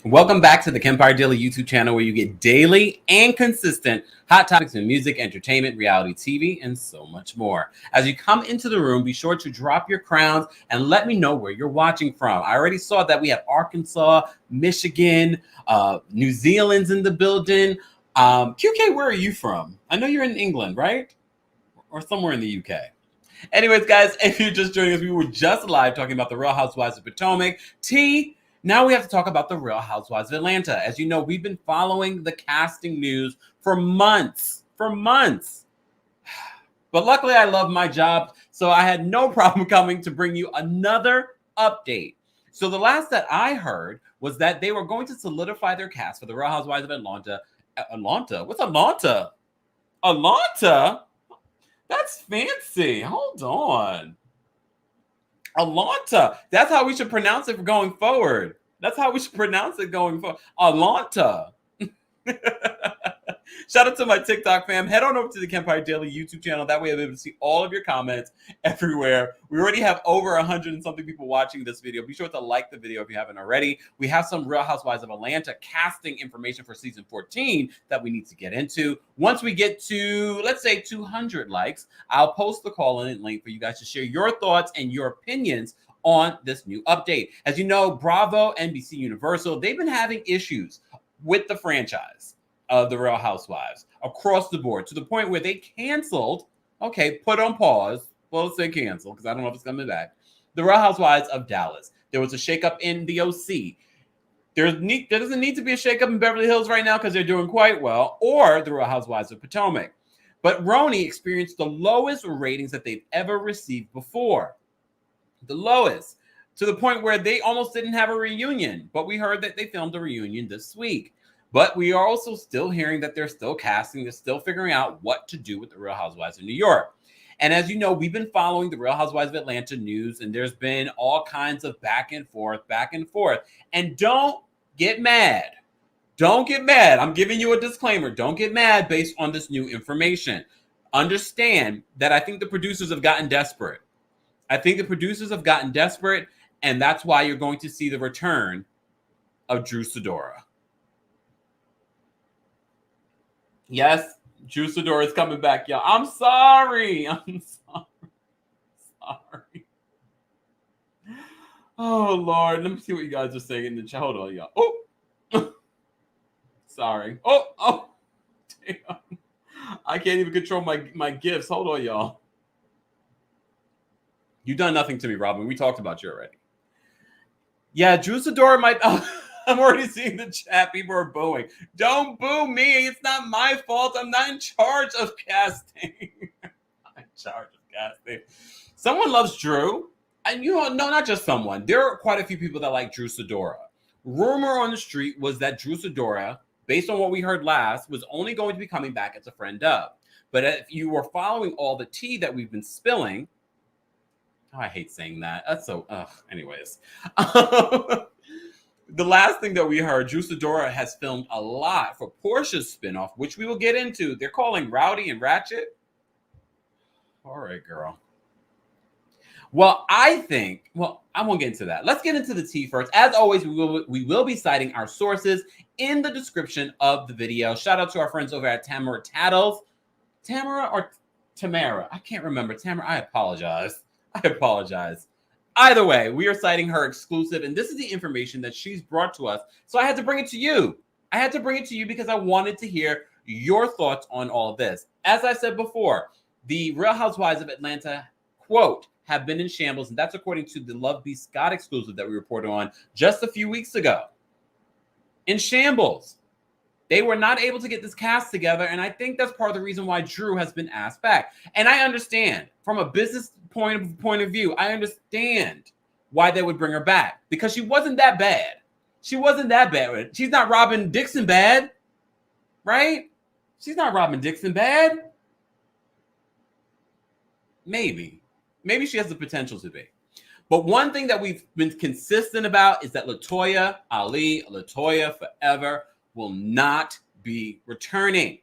Welcome back to the Kempire Daily YouTube channel, where you get daily and consistent hot topics in music, entertainment, reality TV, and so much more. As you come into the room, be sure to drop your crowns and let me know where you're watching from. I already saw that we have Arkansas, Michigan, New Zealand's in the building. QK, where are you from? I know you're in England, right? Or somewhere in the UK. Anyways, guys, if you're just joining us, we were just live talking about the Real Housewives of Potomac. Now we have to talk about the Real Housewives of Atlanta. As you know, we've been following the casting news for months. But luckily, I love my job, so I had no problem coming to bring you another update. So the last that I heard was that they were going to solidify their cast for the Real Housewives of Atlanta. Atlanta? What's Atlanta? Atlanta? That's fancy. Hold on. Atlanta. That's how we should pronounce it going forward. Atlanta. Shout out to my TikTok fam. Head on over to the Kempire Daily YouTube channel. That way I'll be able to see all of your comments everywhere. We already have over 100 and something people watching this video. Be sure to like the video if you haven't already. We have some Real Housewives of Atlanta casting information for season 14 that we need to get into. Once we get to, let's say, 200 likes, I'll post the call-in link for you guys to share your thoughts and your opinions on this new update. As you know, Bravo, NBC Universal, they've been having issues with the franchise of the Real Housewives across the board, to the point where they canceled, put on pause, well, let's say cancel, because I don't know if it's coming back, the Real Housewives of Dallas. There was a shakeup in the OC. There doesn't need to be a shakeup in Beverly Hills right now because they're doing quite well, or the Real Housewives of Potomac. But RHOA experienced the lowest ratings that they've ever received before. The lowest, to the point where they almost didn't have a reunion. But we heard that they filmed a reunion this week. But we are also still hearing that they're still casting, they're still figuring out what to do with the Real Housewives of New York. And as you know, we've been following the Real Housewives of Atlanta news, and there's been all kinds of back and forth. And don't get mad. I'm giving you a disclaimer. Don't get mad based on this new information. Understand that I think the producers have gotten desperate. And that's why you're going to see the return of Drew Sidora. Yes, Drew Sidora is coming back, y'all. I'm sorry. Oh, Lord. Let me see what you guys are saying in the chat. Hold on, y'all. Oh. Sorry. Oh. Damn. I can't even control my gifts. Hold on, y'all. You've done nothing to me, Robin. We talked about you already. Yeah, Drew Sidora might... I'm already seeing the chat. People are booing. Don't boo me. It's not my fault. I'm not in charge of casting. Someone loves Drew. And no, not just someone. There are quite a few people that like Drew Sidora. Rumor on the street was that Drew Sidora, based on what we heard last, was only going to be coming back as a friend of. But if you were following all the tea that we've been spilling... Oh, I hate saying that. That's so... anyways. The last thing that we heard, Drew Sidora has filmed a lot for Porsha's spinoff, which we will get into. They're calling Rowdy and Ratchet. All right, girl. Well, I won't get into that. Let's get into the tea first. As always, we will be citing our sources in the description of the video. Shout out to our friends over at Tamara Tattles. Tamara or Tamara? I can't remember. Tamara, I apologize. Either way, we are citing her exclusive, and this is the information that she's brought to us. So I had to bring it to you. Because I wanted to hear your thoughts on all of this. As I said before, the Real Housewives of Atlanta, quote, have been in shambles, and that's according to the Love Be Scott exclusive that we reported on just a few weeks ago. In shambles. They were not able to get this cast together, and I think that's part of the reason why Drew has been asked back. And I understand, from a business point of view, I understand why they would bring her back, because she wasn't that bad. She's not Robin Dixon bad, right? She's not Robin Dixon bad. Maybe she has the potential to be. But one thing that we've been consistent about is that LaToya forever will not be returning.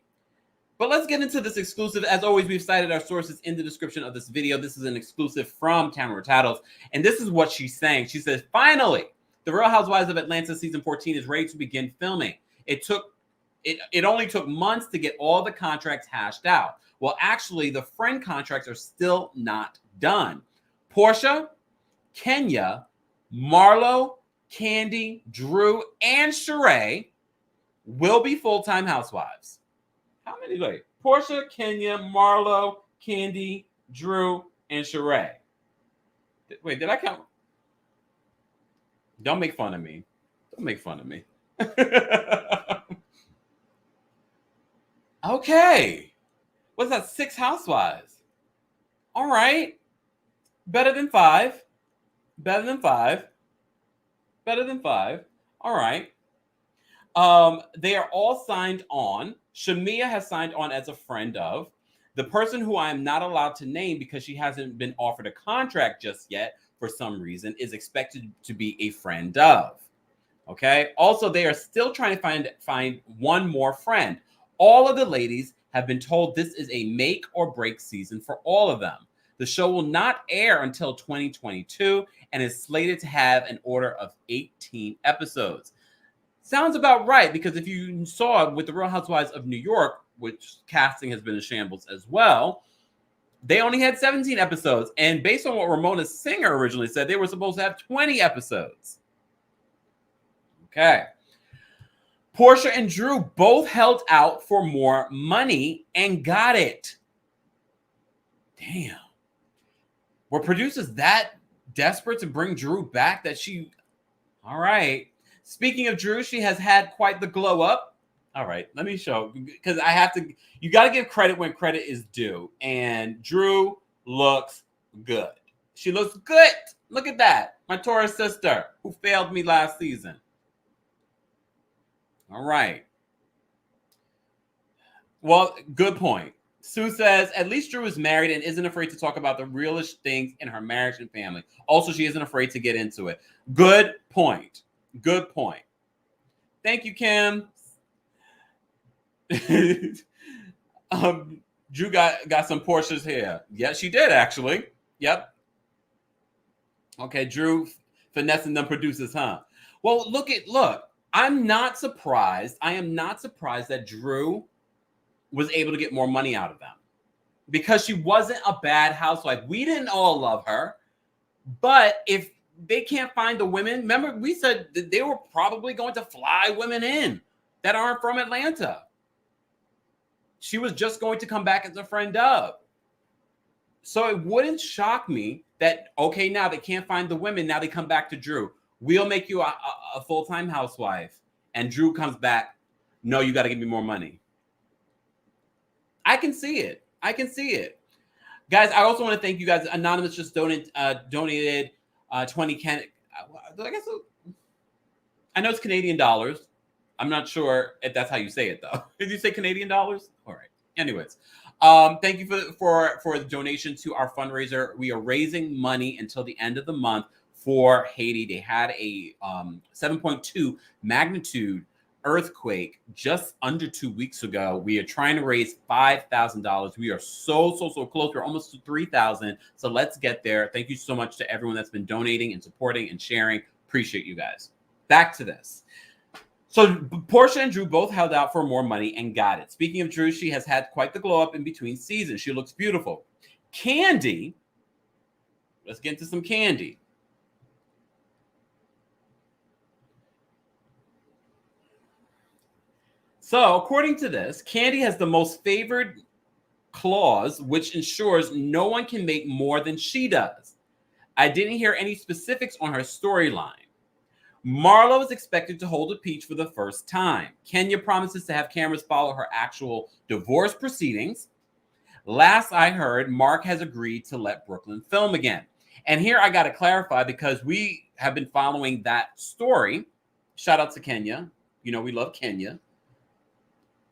But let's get into this exclusive. As always, we've cited our sources in the description of this video. This is an exclusive from Tamara Tattles, and this is what she's saying. She says, finally, The Real Housewives of Atlanta season 14 is ready to begin filming. It only took months to get all the contracts hashed out. Well, actually, the friend contracts are still not done. Porsha, Kenya, Marlo, Kandi, Drew, and Sheree will be full-time housewives. How many? Wait, Porsha, Kenya, Marlo, Kandi, Drew, and Sheree. Wait, did I count? Don't make fun of me. Don't make fun of me. Okay. What's that? 6 housewives. All right. Better than 5. Better than 5. Better than 5. All right. They are all signed on. Shamia has signed on as a friend of. The person who I am not allowed to name because she hasn't been offered a contract just yet for some reason is expected to be a friend of. Okay. Also, they are still trying to find one more friend. All of the ladies have been told this is a make or break season for all of them. The show will not air until 2022 and is slated to have an order of 18 episodes. Sounds about right, because if you saw with the Real Housewives of New York, which casting has been a shambles as well, they only had 17 episodes. And based on what Ramona Singer originally said, they were supposed to have 20 episodes. Okay. Porsha and Drew both held out for more money and got it. Damn. Were producers that desperate to bring Drew back that she... All right. Speaking of Drew, she has had quite the glow up. All right, let me show, because I have to... You got to give credit when credit is due. And Drew looks good. She looks good. Look at that. My Taurus sister who failed me last season. All right. Well, good point. Sue says, at least Drew is married and isn't afraid to talk about the realest things in her marriage and family. Also, she isn't afraid to get into it. Good point. Good point. Thank you, Kim. Drew got some Porsches here. Yeah, she did, actually. Yep. Okay, Drew finessing them producers, huh? Well, look. I'm not surprised. I am not surprised that Drew was able to get more money out of them, because she wasn't a bad housewife. We didn't all love her, but if they can't find the women, remember we said that they were probably going to fly women in that aren't from Atlanta. She was just going to come back as a friend of. So it wouldn't shock me that, okay, now they can't find the women. Now they come back to Drew. We'll make you a full-time housewife. And Drew comes back. No, you got to give me more money. I can see it. I can see it. Guys, I also want to thank you guys. Anonymous just donated 20 Can. I guess I know it's Canadian dollars. I'm not sure if that's how you say it, though. Did you say Canadian dollars? All right. Anyways, thank you for the donation to our fundraiser. We are raising money until the end of the month for Haiti. They had a 7.2 magnitude earthquake just under 2 weeks ago. We are trying to raise $5,000. We are so close. We're almost to 3,000. So let's get there. Thank you so much to everyone that's been donating and supporting and sharing. Appreciate you guys. Back to this. So Porsha and Drew both held out for more money and got it. Speaking of Drew, she has had quite the glow up in between seasons. She looks beautiful. Kandi, let's get into some Kandi. So according to this, Kandi has the most favored clause, which ensures no one can make more than she does. I didn't hear any specifics on her storyline. Marlo is expected to hold a peach for the first time. Kenya promises to have cameras follow her actual divorce proceedings. Last I heard, Mark has agreed to let Brooklyn film again. And here I got to clarify, because we have been following that story. Shout out to Kenya. You know, we love Kenya.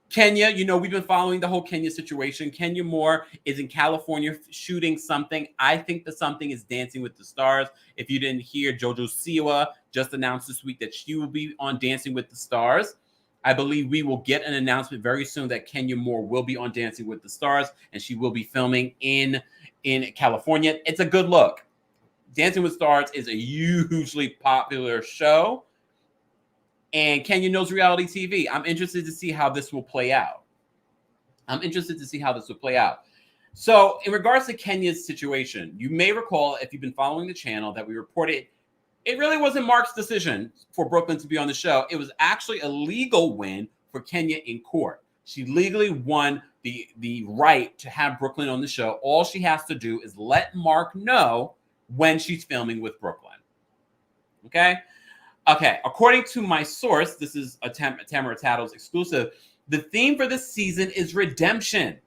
Kenya, you know, we've been following the whole Kenya situation. Kenya Moore is in California shooting something. I think the something is Dancing with the Stars. If you didn't hear, JoJo Siwa just announced this week that she will be on Dancing with the Stars. I believe we will get an announcement very soon that Kenya Moore will be on Dancing with the Stars, and she will be filming in California. It's a good look. Dancing with Stars is a hugely popular show, and Kenya knows reality TV. I'm interested to see how this will play out. So in regards to Kenya's situation, you may recall, if you've been following the channel, that we reported it really wasn't Mark's decision for Brooklyn to be on the show. It was actually a legal win for Kenya in court. She legally won the right to have Brooklyn on the show. All she has to do is let Mark know when she's filming with Brooklyn. Okay? According to my source, this is a Tamara Tattles exclusive. The theme for this season is redemption.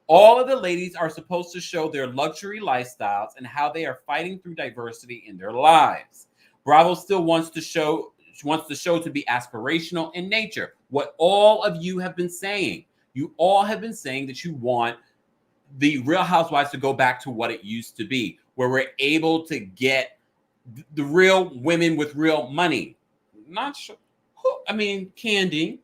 All of the ladies are supposed to show their luxury lifestyles and how they are fighting through diversity in their lives. Bravo still wants the show to be aspirational in nature. What all of you have been saying. You all have been saying that you want the Real Housewives to go back to what it used to be, where we're able to get the real women with real money. Not sure. Candy.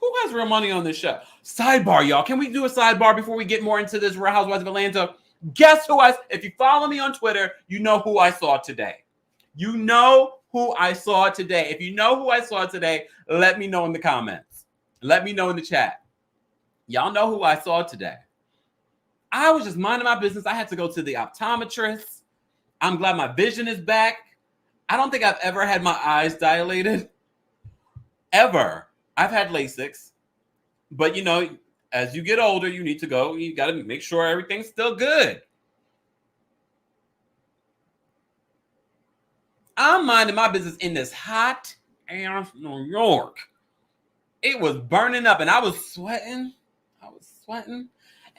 Who has real money on this show? Sidebar, y'all. Can we do a sidebar before we get more into this Real Housewives of Atlanta? Guess who if you follow me on Twitter, you know who I saw today. If you know who I saw today, let me know in the comments. Let me know in the chat. Y'all know who I saw today. I was just minding my business. I had to go to the optometrist. I'm glad my vision is back. I don't think I've ever had my eyes dilated. Ever. I've had LASIK. But, as you get older, you need to go. You got to make sure everything's still good. I'm minding my business in this hot ass New York. It was burning up, and I was sweating.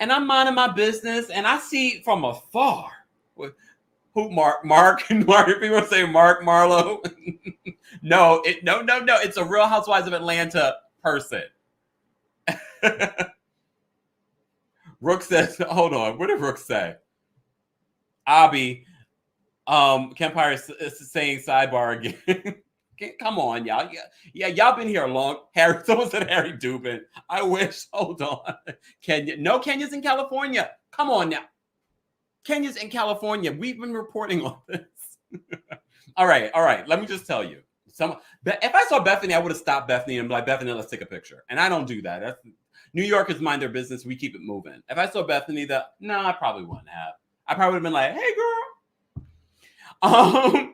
And I'm minding my business, and I see from afar who Mark. People say Mark Marlowe. No. It's a Real Housewives of Atlanta person. Rook says, hold on. What did Rook say? Abby, Kempire is saying sidebar again. Come on, y'all. Yeah, y'all been here long. Someone said Harry Dubin. I wish. Hold on. Kenya's in California. Come on now. Kenya's in California. We've been reporting on this. All right. Let me just tell you. If I saw Bethany, I would have stopped Bethany and be like, Bethany, let's take a picture. And I don't do that. New Yorkers mind their business. We keep it moving. If I saw Bethany, I probably wouldn't have. I probably would have been like, hey, girl.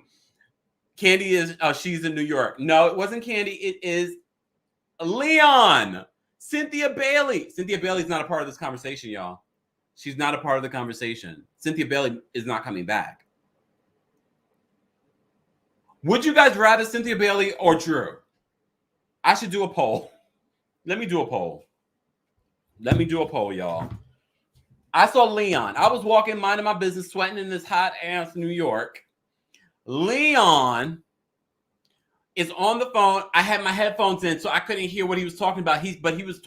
Candy is, she's in New York. No, it wasn't Candy. It is Leon. Cynthia Bailey. Cynthia Bailey's not a part of this conversation, y'all. She's not a part of the conversation. Cynthia Bailey is not coming back. Would you guys rather Cynthia Bailey or Drew? I should do a poll. Let me do a poll, y'all. I saw Leon. I was walking, minding my business, sweating in this hot ass New York. Leon is on the phone. I had my headphones in, so I couldn't hear what he was talking about. He wasn't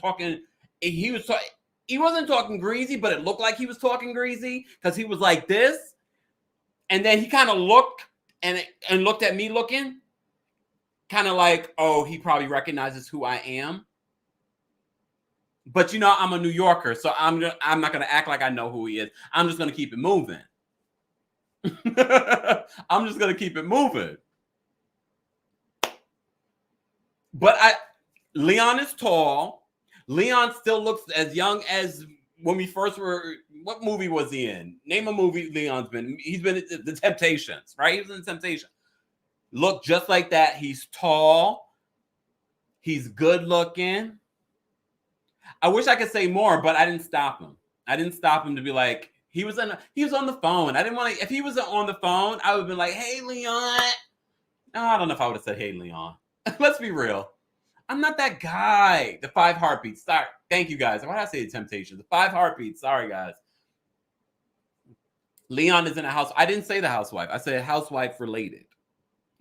talking greasy, but it looked like he was talking greasy because he was like this. And then he kind of looked and looked at me looking, kind of like, oh, he probably recognizes who I am. But I'm a New Yorker, so I'm not gonna act like I know who he is. I'm just gonna keep it moving. But Leon is tall. Leon still looks as young as when we first were. What movie was he in? Name a movie Leon's been. He's been in The Temptations, right? He was in The Temptations. Look just like that. He's tall. He's good looking. I wish I could say more, but I didn't stop him. To be like, he was on the phone. I didn't want to. If he wasn't on the phone, I would have been like, "Hey, Leon." No, I don't know if I would have said, "Hey, Leon." Let's be real. I'm not that guy. The 5 heartbeats. Sorry. Thank you, guys. Why did I say The Temptations? The 5 heartbeats. Sorry, guys. Leon is in a house. I didn't say the housewife. I said housewife related.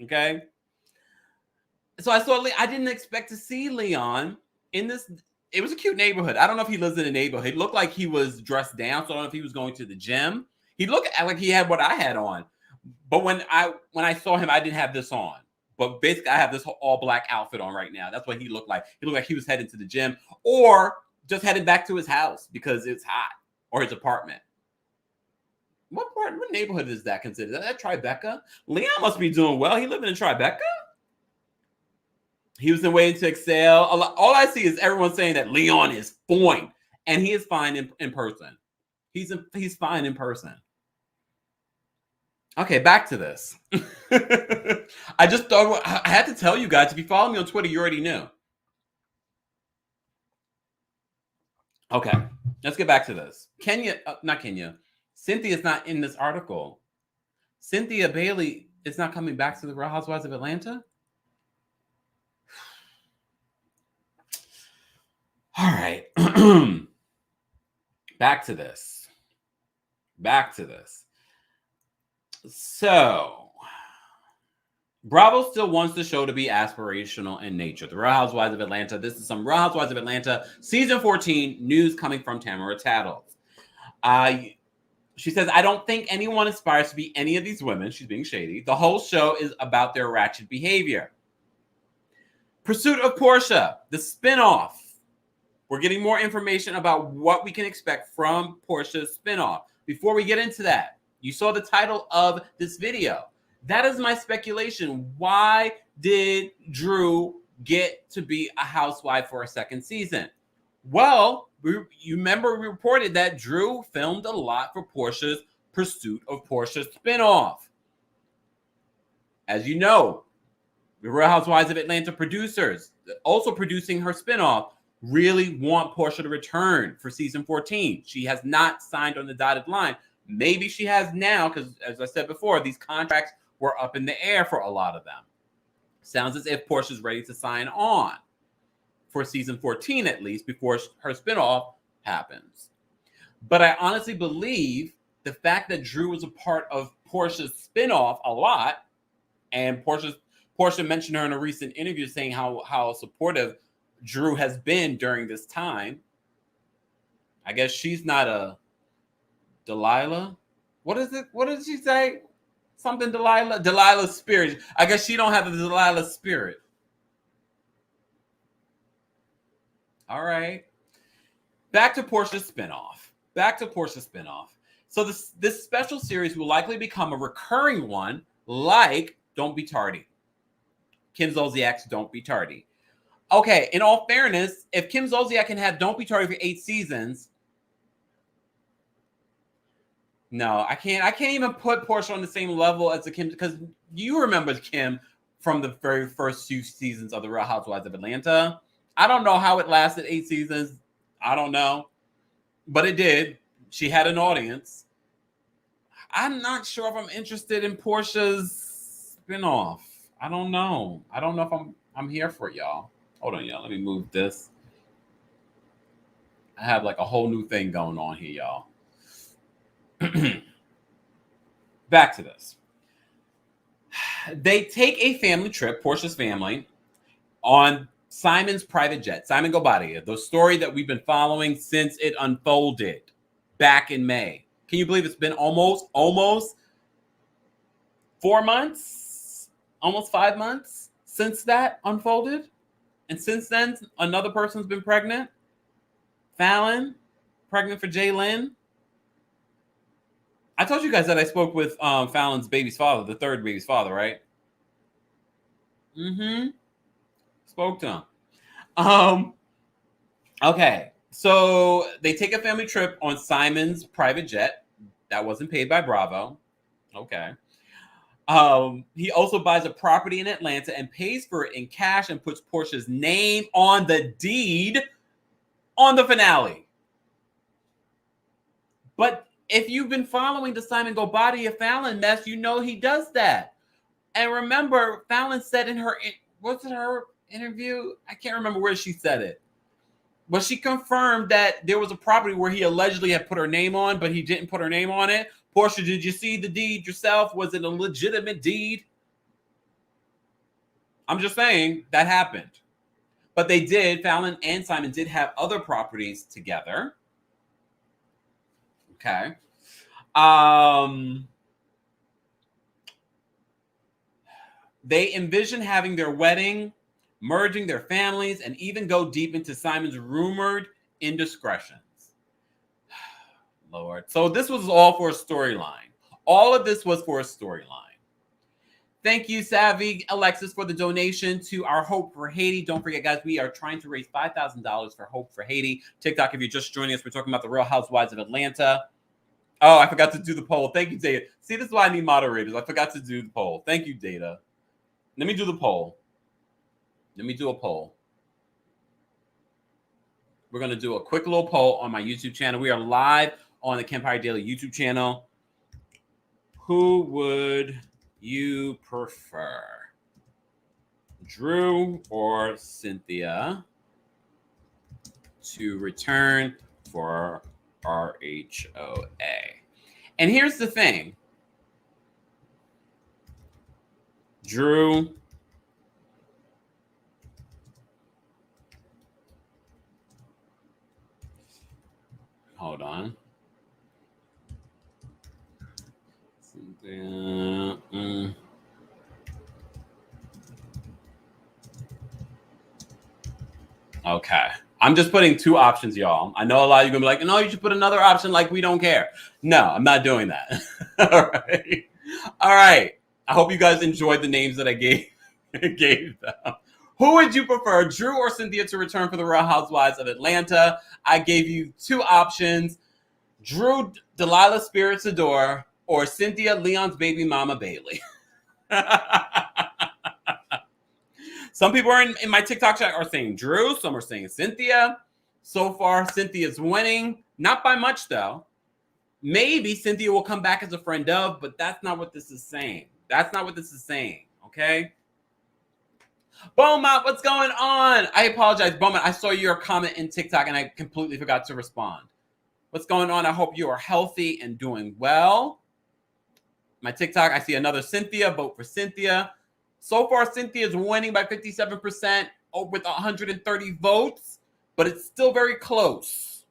Okay. So I didn't expect to see Leon in this. It was a cute neighborhood. I don't know if he lives in a neighborhood. It looked like he was dressed down. So I don't know if he was going to the gym. He looked like he had what I had on. But when I saw him, I didn't have this on. But basically, I have this all black outfit on right now. That's what he looked like. He looked like he was heading to the gym or just heading back to his house because it's hot, or his apartment. What neighborhood is that considered? Is that Tribeca? Leon must be doing well. He living in Tribeca. He was in Waiting to Excel. All I see is everyone saying that Leon is fine, and he is fine in person. He's fine in person. Okay, back to this. I just thought I had to tell you guys. If you follow me on Twitter, you already knew. Okay, let's get back to this. Not Kenya. Cynthia's not in this article. Cynthia Bailey is not coming back to the Real Housewives of Atlanta. All right. Back to this. So, Bravo still wants the show to be aspirational in nature. The Real Housewives of Atlanta. This is some Real Housewives of Atlanta season 14 news coming from Tamara Tattles. She says, I don't think anyone aspires to be any of these women. She's being shady. The whole show is about their ratchet behavior. Pursuit of Porsha, the spinoff. We're getting more information about what we can expect from Porsha's spinoff. Before we get into that, you saw the title of this video. That is my speculation. Why did Drew get to be a housewife for a second season? Well, you remember we reported that Drew filmed a lot for Porsha's Pursuit of Porsha spinoff. As you know, the Real Housewives of Atlanta producers, also producing her spinoff, really want Porsha to return for season 14. She has not signed on the dotted line. Maybe she has now, because as I said before, these contracts were up in the air for a lot of them. Sounds as if Porsha's ready to sign on for season 14, at least, before her spinoff happens. But I honestly believe the fact that Drew was a part of Porsha's spinoff a lot, and Porsha mentioned her in a recent interview saying how supportive Drew has been during this time. I guess she's not a Delilah. What is it? What did she say? Something Delilah? Delilah's spirit. I guess she don't have the Delilah spirit. All right. Back to Porsha's spinoff. So this special series will likely become a recurring one, like Don't Be Tardy. Kim Zolciak's Don't Be Tardy. Okay, in all fairness, if Kim Zolciak can have Don't Be Tardy for 8 seasons, no, I can't even put Porsha on the same level as the Kim, because you remember Kim from the very first few seasons of the Real Housewives of Atlanta. I don't know how it lasted 8 seasons. I don't know, but it did. She had an audience. I'm not sure if I'm interested in Porsha's spinoff. I don't know. I don't know if I'm here for it, y'all. Hold on, y'all. Let me move this. I have like a whole new thing going on here, y'all. Back to this. They take a family trip, Porsha's family, on Simon's private jet. Simon Gobadia, the story that we've been following since it unfolded back in May. Can you believe it's been almost 4 months, almost 5 months since that unfolded? And since then, another person's been pregnant. Fallon, pregnant for Jalen. I told you guys that I spoke with Fallon's baby's father, the third baby's father, right? Spoke to him. Okay. So they take a family trip on Simon's private jet. That wasn't paid by Bravo. Okay. He also buys a property in Atlanta and pays for it in cash and puts Porsha's name on the deed on the finale. But if you've been following the Simon Gobadia Fallon mess, you know he does that. And remember, Fallon said in her, what's it, her interview? I can't remember where she said it. But she confirmed that there was a property where he allegedly had put her name on, but he didn't put her name on it. Porsha, did you see the deed yourself? Was it a legitimate deed? I'm just saying that happened. But they did, Fallon and Simon did have other properties together. Okay. They envision having their wedding, merging their families, and even go deep into Simon's rumored indiscretions. Lord. So this was all for a storyline. All of this was for a storyline. Thank you, Savvy Alexis, for the donation to our Hope for Haiti. Don't forget, guys, we are trying to raise $5,000 for Hope for Haiti. TikTok, if you're just joining us, we're talking about the Real Housewives of Atlanta. Oh, I forgot to do the poll. Thank you, Data. See, this is why I need moderators. I forgot to do the poll. Thank you, Data. Let me do the poll. Let me do a poll. We're going to do a quick little poll on my YouTube channel. We are live on the Kempire Daily YouTube channel. Who would you prefer, Drew or Cynthia, to return for RHOA? And here's the thing. Drew hold on. Okay. I'm just putting two options, y'all. I know a lot of you are going to be like, no, you should put another option like we don't care. No, I'm not doing that. All right. All right. I hope you guys enjoyed the names that I gave them. Who would you prefer, Drew or Cynthia, to return for the Real Housewives of Atlanta? I gave you two options. Drew, Delilah Spirit Sidora, or Cynthia, Leon's baby mama, Bailey. Some people are in my TikTok chat are saying Drew. Some are saying Cynthia. So far, Cynthia's winning. Not by much, though. Maybe Cynthia will come back as a friend of, but that's not what this is saying. That's not what this is saying, okay? Beaumont, what's going on? I apologize, Beaumont. I saw your comment in TikTok, and I completely forgot to respond. What's going on? I hope you are healthy and doing well. My TikTok, I see another Cynthia. Vote for Cynthia. So far, Cynthia is winning by 57% with 130 votes, but it's still very close.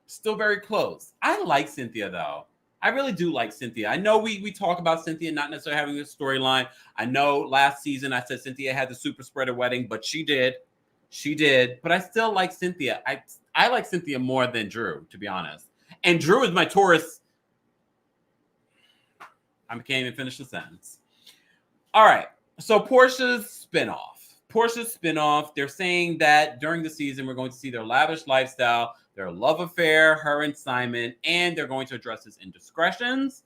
Still very close. I like Cynthia, though. I really do like Cynthia. I know we talk about Cynthia not necessarily having a storyline. I know last season I said Cynthia had the super spreader wedding, but she did. She did. But I still like Cynthia. I like Cynthia more than Drew, to be honest. And Drew is my Taurus. I can't even finish the sentence. All right. So Porsha's spinoff. They're saying that during the season, we're going to see their lavish lifestyle, their love affair, her and Simon, and they're going to address his indiscretions.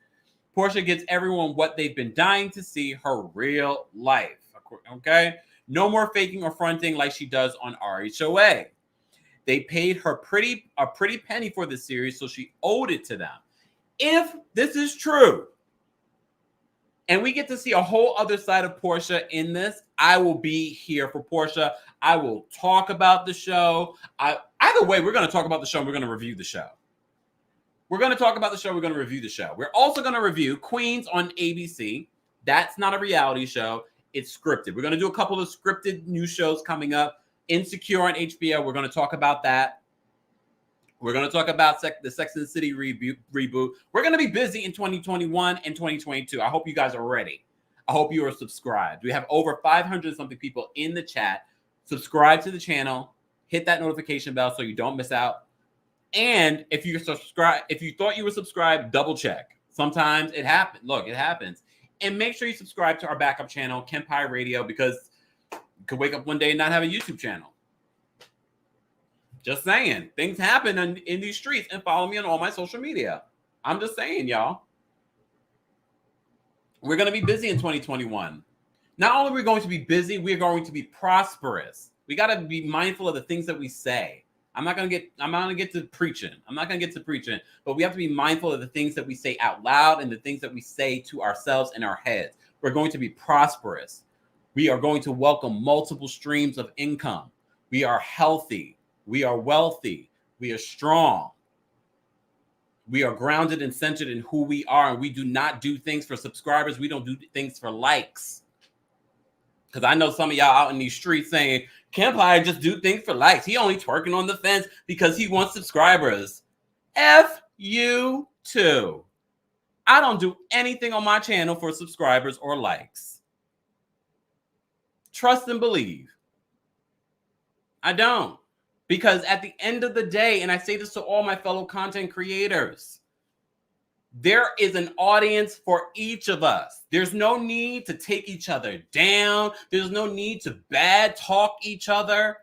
Porsha gives everyone what they've been dying to see, her real life. Okay? No more faking or fronting like she does on RHOA. They paid her a pretty penny for this series, so she owed it to them. If this is true, and we get to see a whole other side of Porsha in this, I will be here for Porsha. I will talk about the show. Either way, we're going to talk about the show and we're going to review the show. We're going to talk about the show. We're going to review the show. We're also going to review Queens on ABC. That's not a reality show. It's scripted. We're going to do a couple of scripted new shows coming up. Insecure on HBO. We're going to talk about that. We're going to talk about the Sex and the City reboot. We're going to be busy in 2021 and 2022. I hope you guys are ready. I hope you are subscribed. We have over 500 something people in the chat. Subscribe to the channel. Hit that notification bell so you don't miss out. And if you thought you were subscribed, double check. Sometimes it happens. Look, it happens. And make sure you subscribe to our backup channel, Kempire Radio, because you could wake up one day and not have a YouTube channel. Just saying. Things happen in these streets, and follow me on all my social media. I'm just saying, y'all. We're going to be busy in 2021. Not only are we going to be busy, we're going to be prosperous. We got to be mindful of the things that we say. I'm not going to get to preaching. But we have to be mindful of the things that we say out loud and the things that we say to ourselves in our heads. We're going to be prosperous. We are going to welcome multiple streams of income. We are healthy. We are wealthy. We are strong. We are grounded and centered in who we are. And we do not do things for subscribers. We don't do things for likes. Because I know some of y'all out in these streets saying, Kempire just do things for likes. He only twerking on the fence because he wants subscribers. F you too. I don't do anything on my channel for subscribers or likes. Trust and believe. I don't. Because at the end of the day, and I say this to all my fellow content creators, There is an audience for each of us. There's no need to take each other down. There's no need to bad talk each other.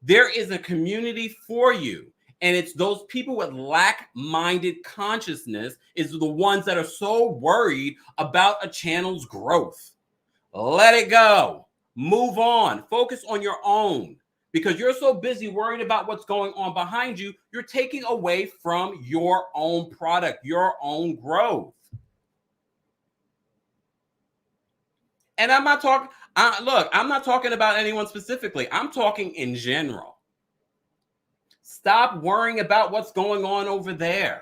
There is a community for you. And it's those people with lack-minded consciousness is the ones that are so worried about a channel's growth. Let it go. Move on. Focus on your own. Because you're so busy worried about what's going on behind you, you're taking away from your own product, your own growth. And I'm not talking, look, I'm not talking about anyone specifically. I'm talking in general. Stop worrying about what's going on over there.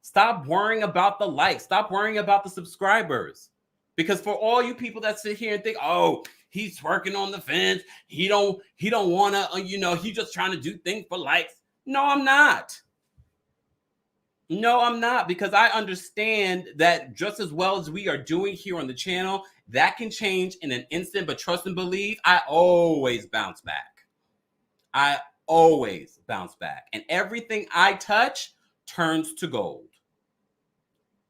Stop worrying about the likes. Stop worrying about the subscribers. Because for all you people that sit here and think, oh, he's twerking on the fence. He don't want to, he's just trying to do things for likes. No, I'm not. No, I'm not. Because I understand that just as well as we are doing here on the channel, that can change in an instant. But trust and believe, I always bounce back. I always bounce back. And everything I touch turns to gold.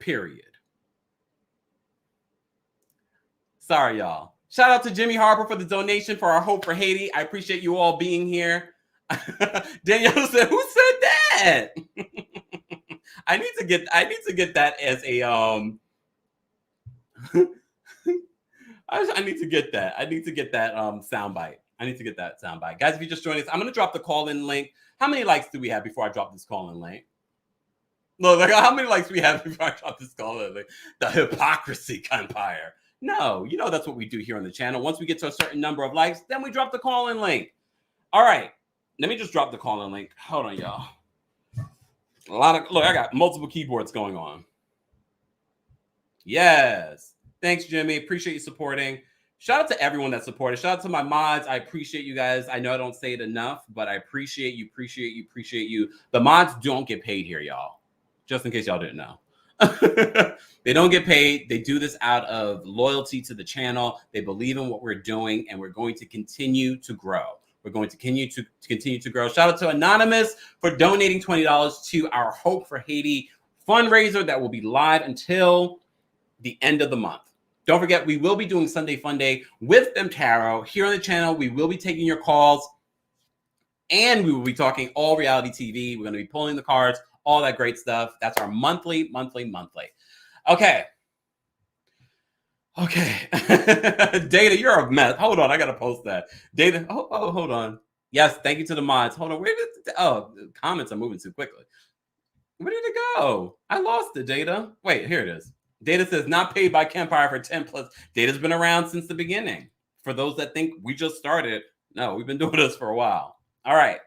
Period. Sorry, y'all. Shout out to Jimmy Harper for the donation for our Hope for Haiti. I appreciate you all being here. Danielle said, "Who said that?" I need to get that as a I need to get that. I need to get that soundbite. I need to get that soundbite. Guys, if you just joined us, I'm gonna drop the call-in link. How many likes do we have before I drop this call-in link? Look, like how many likes do we have before I drop this call-in link? The hypocrisy, Kempire. No, that's what we do here on the channel. Once we get to a certain number of likes, then we drop the call-in link. All right, let me just drop the call-in link. Hold on, y'all. Look, I got multiple keyboards going on. Yes. Thanks, Jimmy. Appreciate you supporting. Shout out to everyone that supported. Shout out to my mods. I appreciate you guys. I know I don't say it enough, but I appreciate you. The mods don't get paid here, y'all. Just in case y'all didn't know. They don't get paid. They do this out of loyalty to the channel. They believe in what we're doing, and we're going to continue to grow. We're going to continue to grow. Shout out to Anonymous for donating $20 to our Hope for Haiti fundraiser that will be live until the end of the month. Don't forget, we will be doing Sunday Fun Day with TheKempire here on the channel. We will be taking your calls, and we will be talking all reality TV. We're going to be pulling the cards, all that great stuff. That's our monthly. Okay. Data, you're a mess. Hold on, I got to post that. Data, hold on. Yes, thank you to the mods. Hold on, where did it? Oh, the comments are moving too quickly. Where did it go? I lost it, Data. Wait, here it is. Data says, not paid by Kempire for 10 plus. Data's been around since the beginning. For those that think we just started, no, we've been doing this for a while. All right,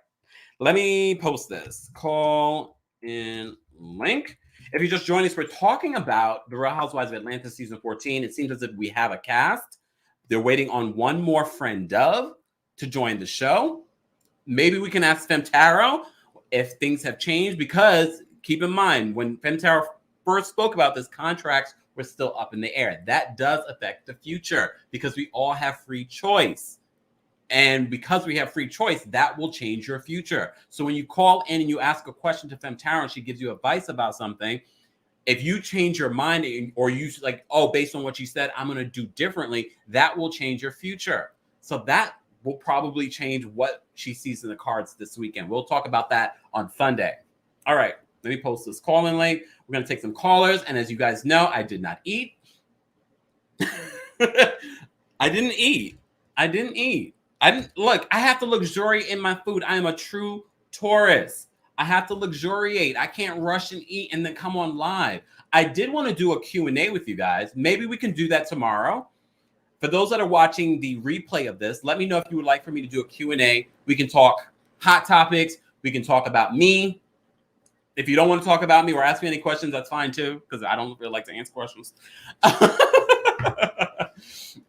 let me post this. Call in link. If you just joined us, we're talking about The Real Housewives of Atlanta season 14. It seems as if we have a cast. They're waiting on one more friend Dove to join the show. Maybe we can ask Femtaro if things have changed, because keep in mind, when Femtaro first spoke about this, contracts were still up in the air. That does affect the future because we all have free choice. And because we have free choice, that will change your future. So when you call in and you ask a question to Femtaro and she gives you advice about something, if you change your mind or you like, oh, based on what she said, I'm going to do differently, that will change your future. So that will probably change what she sees in the cards this weekend. We'll talk about that on Sunday. All right. Let me post this call-in link. We're going to take some callers. And as you guys know, I did not eat. I didn't eat. Look, I have to luxuriate in my food. I am a true Taurus. I have to luxuriate. I can't rush and eat and then come on live. I did want to do a Q&A with you guys. Maybe we can do that tomorrow. For those that are watching the replay of this, let me know if you would like for me to do a Q&A. We can talk hot topics. We can talk about me. If you don't want to talk about me or ask me any questions, that's fine too, because I don't really like to answer questions. All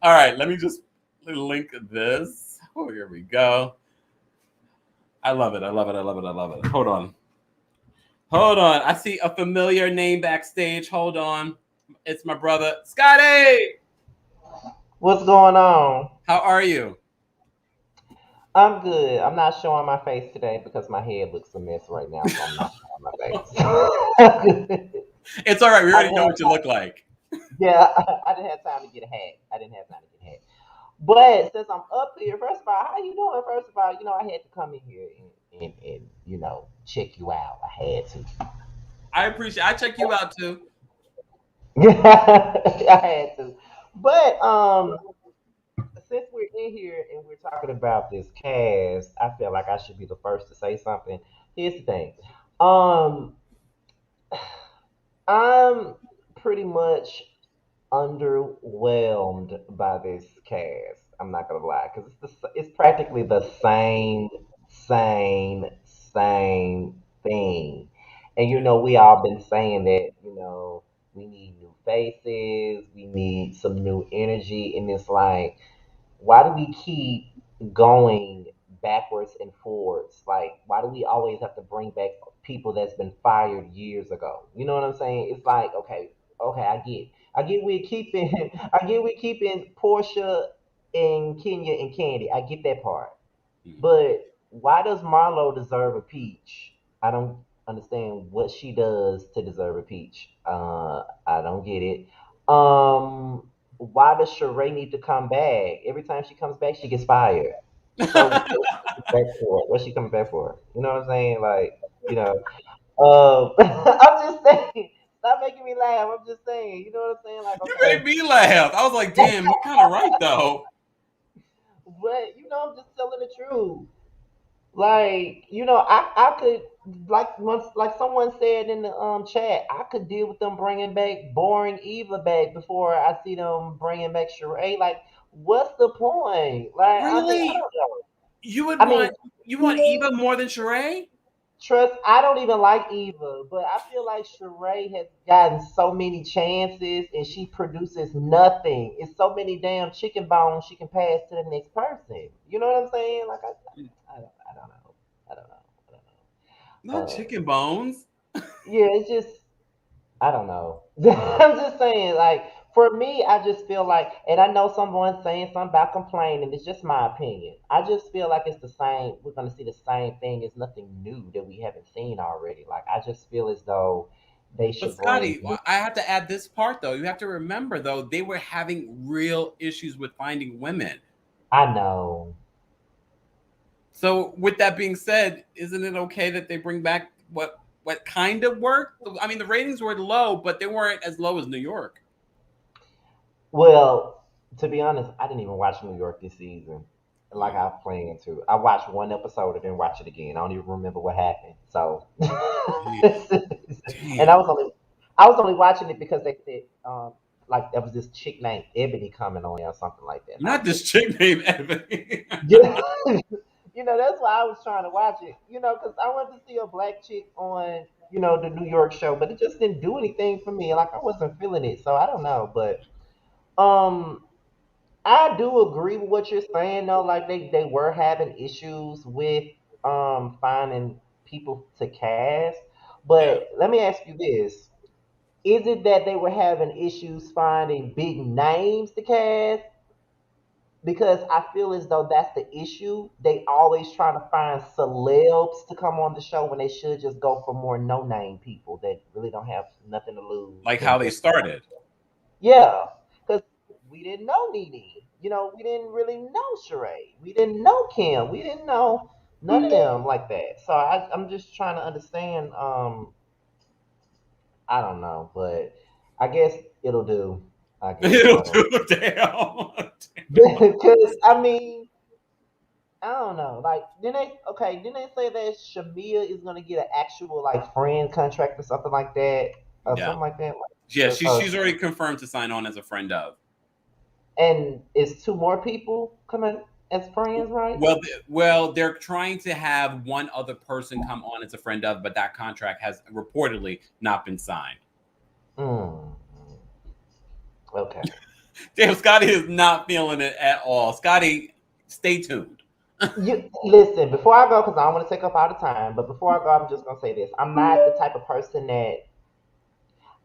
right, let me just link this. Oh, here we go. I love it. Hold on. I see a familiar name backstage. Hold on. It's my brother, Scotty. What's going on? How are you? I'm good. I'm not showing my face today because my head looks a mess right now, so I'm not showing my face. It's all right. We I already didn't know have what you look like. yeah, I didn't have time to get a hat. I didn't have time to get a hat. But since I'm up here, first of all, how you doing? First of all, I had to come in here and check you out. I had to. I appreciate. I check you out too. I had to. But since we're in here and we're talking about this cast, I feel like I should be the first to say something. Here's the thing. Um, I'm pretty much underwhelmed by this cast. I'm not gonna lie, because it's practically the same thing. And we all been saying that we need new faces, we need some new energy, and it's like, why do we keep going backwards and forwards? Like, why do we always have to bring back people that's been fired years ago? You know what I'm saying? It's like, okay, I get we're keeping, I get we're keeping Portia and Kenya and Candy. I get that part, but why does Marlo deserve a peach? I don't understand what she does to deserve a peach. I don't get it. Why does Sheree need to come back? Every time she comes back, she gets fired. So what's she coming back for? What's she coming back for? You know what I'm saying? Like, I'm just saying. Stop making me laugh. I'm just saying. You know what I'm saying? Like, You okay, made me laugh. I was like, damn, you're kind of right though. but I'm just telling the truth. Like, I could, like, once, like someone said in the chat, I could deal with them bringing back boring Eva back before I see them bringing back Sheree. Like, what's the point? Like, I Really? don't know. You would I mean, want you want Eva more than Sheree? trust, I don't even like Eva, but I feel like Sheree has gotten so many chances and she produces nothing. It's so many damn chicken bones she can pass to the next person. You know what I'm saying? Like, I don't know. I don't know. I don't Not know. chicken bones. Yeah, it's just I don't know. I'm just saying, like, for me, I just feel like, and I know someone's saying something about complaining. It's just my opinion. I just feel like it's the same. We're gonna see the same thing. It's nothing new that we haven't seen already. Like, I just feel as though they But should bring. Scotty, I have to add this part though. You have to remember though, they were having real issues with finding women. I know. So with that being said, isn't it okay that they bring back what kind of work? I mean, the ratings were low, but they weren't as low as New York. Well, to be honest, I didn't even watch New York this season. Like Oh, I planned to. I watched one episode and then watch it again. I don't even remember what happened. So, damn, and damn. I was only watching it because they said like there was this chick named Ebony coming on there or something like that. And I Not was this chick named Ebony. yeah, that's why I was trying to watch it. Because I wanted to see a black chick on the New York show, but it just didn't do anything for me. Like I wasn't feeling it, so I don't know, but. Um, I do agree with what you're saying though. Like they were having issues with finding people to cast. Yeah. But let me ask you this. Is it that they were having issues finding big names to cast? Because I feel as though that's the issue. They always trying to find celebs to come on the show when they should just go for more no name people that really don't have nothing to lose Like how and they just started. yeah, because we didn't know Nene. We didn't really know Sheree. We didn't know Kim. We didn't know none of them like that. So I'm just trying to understand. I don't know, but I guess it'll do. I guess It'll I don't. do. Damn. Because I mean, I don't know. Like, didn't they say that Shamia is gonna get an actual like friend contract or something like that, or Yeah. something like that? Yeah, Like, she's already confirmed to sign on as a friend of. and is two more people coming as friends, right? Well, they're trying to have one other person come on as a friend of, but that contract has reportedly not been signed. Mm, okay. Damn, Scotty is not feeling it at all. Scotty, stay tuned. You listen before I go because I don't want to take up all the time. But before I go, I'm just gonna say this: I'm not the type of person that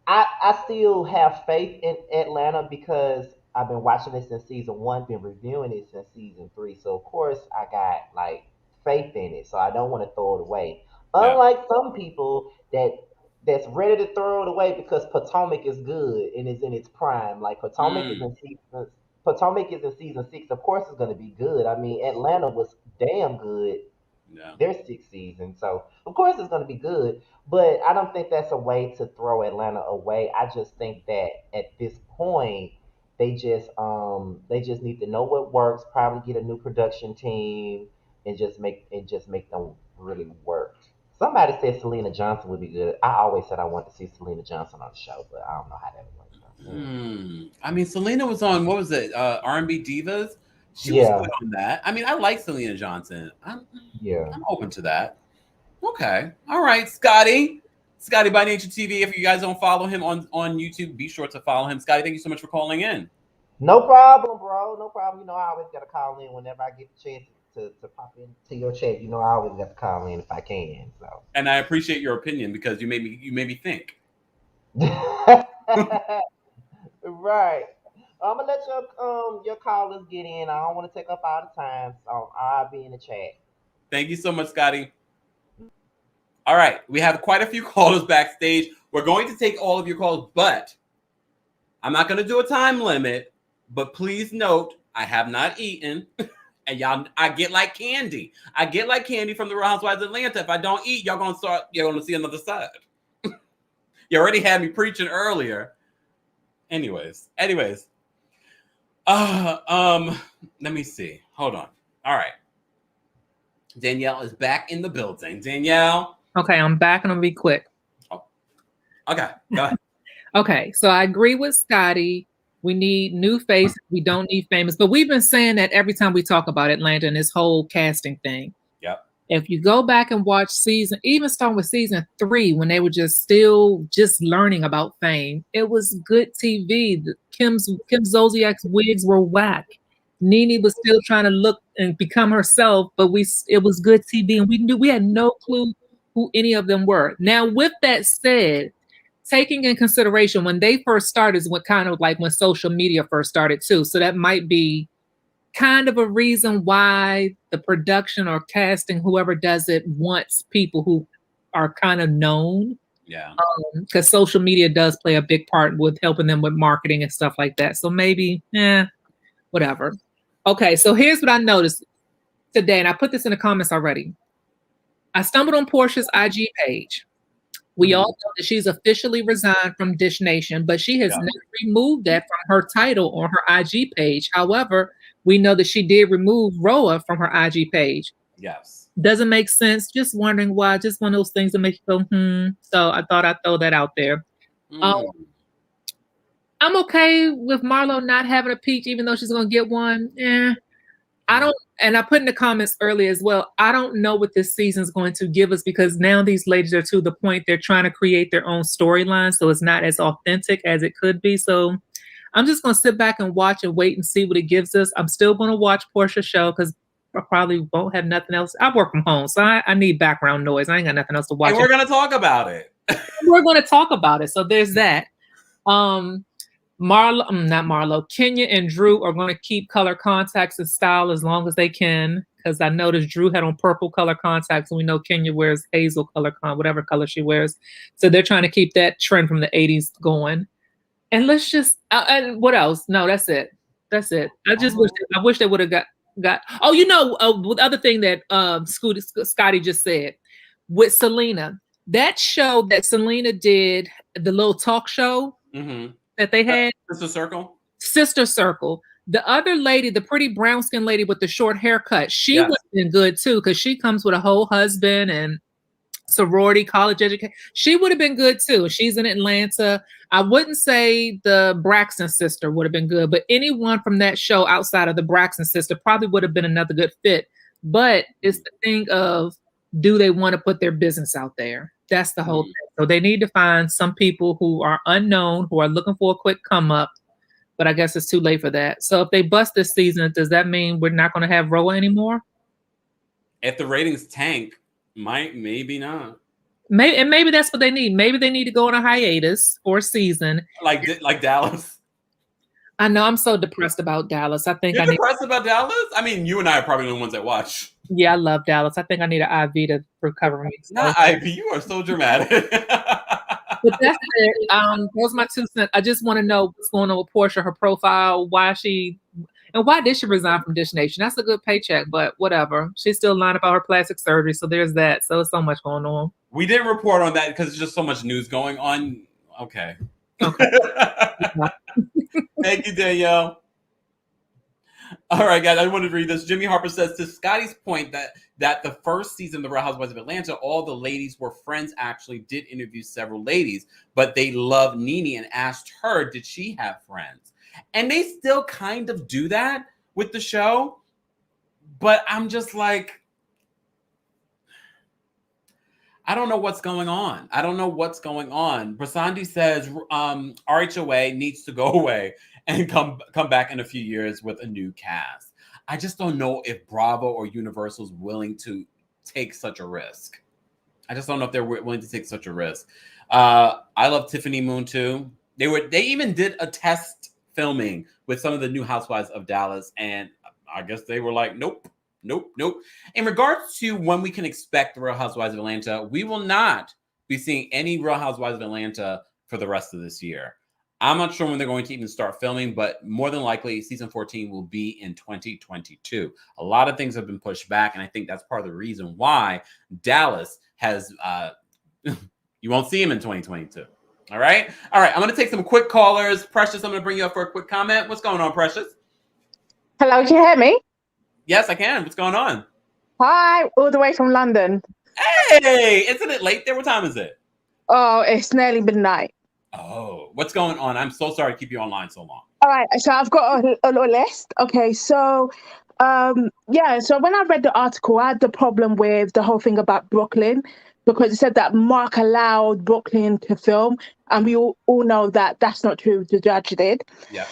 I still have faith in Atlanta because I've been watching it since season one, been reviewing it since season three. So of course I got like faith in it. So I don't want to throw it away. Yeah. Unlike some people that that's ready to throw it away because Potomac is good and is in its prime. Like Potomac is in season 6. Of course, it's going to be good. I mean, Atlanta was damn good Yeah. their 6th season, so of course it's going to be good. But I don't think that's a way to throw Atlanta away. I just think that at this point they just need to know what works. Probably get a new production team and just make them really work. Somebody said Selena Johnson would be good. I always said I want to see Selena Johnson on the show, but I don't know how that would work. I mean, Selena was on, what was it? R&B Divas. She was Yeah, good on that. I mean, I like Selena Johnson. yeah. I'm open to that. Okay. All right, Scotty. Scotty by Nature TV. If you guys don't follow him on YouTube, be sure to follow him. Scotty, thank you so much for calling in. No problem, bro. No problem. You know, I always got to call in whenever I get the chance to pop into your chat. You know, I always got to call in if I can. So. And I appreciate your opinion because you made me think. Right. I'm gonna let your callers get in. I don't want to take up all the time, so I'll be in the chat. Thank you so much, Scotty. All right, we have quite a few callers backstage. We're going to take all of your calls, but I'm not going to do a time limit. But please note, I have not eaten, and y'all, I get like candy. I get like candy from the Real Housewives of Atlanta. If I don't eat, you're gonna see another side. You already had me preaching earlier. Anyways. Let me see. Hold on. All right. Danielle is back in the building. Danielle. Okay, I'm back and I'm gonna be quick. Oh, okay, go ahead. Okay, so I agree with Scotty. We need new faces. We don't need famous. But we've been saying that every time we talk about Atlanta and this whole casting thing. Yep. If you go back and watch even starting with season 3, when they were still learning about fame, it was good TV. Kim Zolciak's wigs were whack. Nene was still trying to look and become herself, but it was good TV, and we had no clue who any of them were. Now, with that said, taking in consideration when they first started is what kind of like when social media first started too. So that might be kind of a reason why the production or casting, whoever does it, wants people who are kind of known. Yeah. Because social media does play a big part with helping them with marketing and stuff like that. So maybe, whatever. Okay, so here's what I noticed today, and I put this in the comments already. I stumbled on Porsha's IG page. We all know that she's officially resigned from Dish Nation, but she has never removed that from her title on her IG page. However, we know that she did remove RHOA from her IG page. Yes. Doesn't make sense. Just wondering why. Just one of those things that make you go, So I thought I'd throw that out there. I'm okay with Marlo not having a peach, even though she's going to get one. I don't, and I put in the comments earlier as well, I don't know what this season is going to give us because now these ladies are to the point they're trying to create their own storyline, so it's not as authentic as it could be. So I'm just going to sit back and watch and wait and see what it gives us. I'm still going to watch Porsha's show because I probably won't have nothing else. I work from home, so I need background noise. I ain't got nothing else to watch. And we're going to talk about it. We're going to talk about it. So there's that. Kenya and Drew are going to keep color contacts and style as long as they can, because I noticed Drew had on purple color contacts, and we know Kenya wears hazel color, whatever color she wears. So they're trying to keep that trend from the 80s going. And let's just, and what else? No, that's it. That's it. I just wish they would have got. The other thing that Scotty just said with Selena, that show that Selena did, the little talk show. Mm-hmm. That they had Sister Circle. The other lady, the pretty brown skinned lady with the short haircut, she would have been good too, because she comes with a whole husband and sorority, college education. She would have been good too. She's in Atlanta. I wouldn't say the Braxton sister would have been good, but anyone from that show outside of the Braxton sister probably would have been another good fit. But it's the thing of, do they want to put their business out there? That's the whole thing. So they need to find some people who are unknown, who are looking for a quick come up, but I guess it's too late for that. So if they bust this season, does that mean we're not going to have RHOA anymore? If the ratings tank, maybe not. Maybe that's what they need. Maybe they need to go on a hiatus for a season. Like Dallas. I know, I'm so depressed about Dallas. I think You're depressed about Dallas? I mean, you and I are probably the ones that watch. Yeah, I love Dallas. I think I need an IV to recover me. Not IV. You are so dramatic. But that's it. Those are my 2 cents. I just want to know what's going on with Porsha, her profile, why did she resign from Dish Nation? That's a good paycheck, but whatever. She's still lying about her plastic surgery, so there's that. So it's so much going on. We didn't report on that because there's just so much news going on. Okay. Thank you, Danielle. All right, guys, I wanted to read this. Jimmy Harper says, to Scotty's point that the first season of The Real Housewives of Atlanta, all the ladies were friends, actually did interview several ladies, but they loved Nene and asked her, did she have friends? And they still kind of do that with the show. But I'm just like, I don't know what's going on. Prasandi says RHOA needs to go away and come back in a few years with a new cast. I just don't know if Bravo or Universal's willing to take such a risk. I just don't know if they're willing to take such a risk. I love Tiffany Moon too. They even did a test filming with some of the new Housewives of Dallas, and I guess they were like, nope. In regards to when we can expect the Real Housewives of Atlanta, we will not be seeing any Real Housewives of Atlanta for the rest of this year. I'm not sure when they're going to even start filming, but more than likely, season 14 will be in 2022. A lot of things have been pushed back, and I think that's part of the reason why Dallas has, you won't see him in 2022. All right? All right, I'm going to take some quick callers. Precious, I'm going to bring you up for a quick comment. What's going on, Precious? Hello, can you hear me? Yes, I can. What's going on? Hi, all the way from London. Hey, isn't it late there? What time is it? Oh, it's nearly midnight. Oh, what's going on? I'm so sorry to keep you online so long. All right, so I've got a little list. Okay, so so when I read the article, I had the problem with the whole thing about Brooklyn, because it said that Mark allowed Brooklyn to film, and we all know that that's not true. The judge did. Yeah.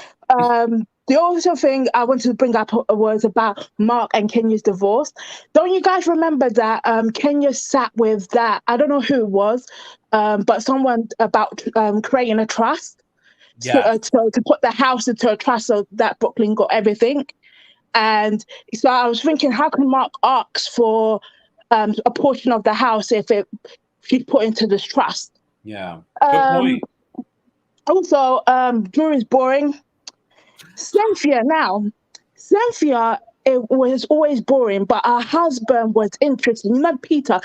The also thing I wanted to bring up was about Mark and Kenya's divorce. Don't you guys remember that Kenya sat with that, I don't know who it was, but someone about creating a trust to put the house into a trust so that Brooklyn got everything. And so I was thinking, how can Mark ask for a portion of the house if she's put into this trust? Yeah, good point. Also, Drew is boring. Cynthia, it was always boring, but her husband was interesting. You know, Peter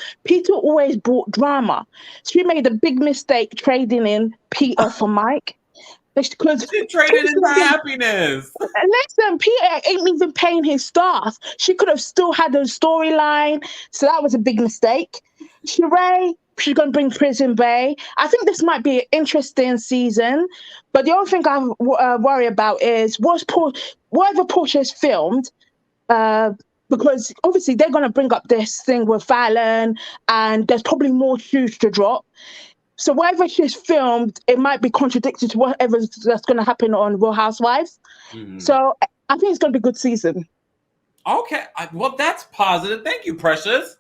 always brought drama. She made a big mistake trading in Peter for Mike. Because she traded in her happiness. Listen, Peter ain't even paying his staff. She could have still had a storyline, so that was a big mistake. Sheree, she's going to bring Prison Bay. I think this might be an interesting season, but the only thing I worry about is whatever Porsha's filmed, because obviously they're going to bring up this thing with Fallon, and there's probably more shoes to drop. So whatever she's filmed, it might be contradicted to whatever that's going to happen on Real Housewives. Mm-hmm. So I think it's going to be a good season. Okay. Well, that's positive. Thank you, Precious.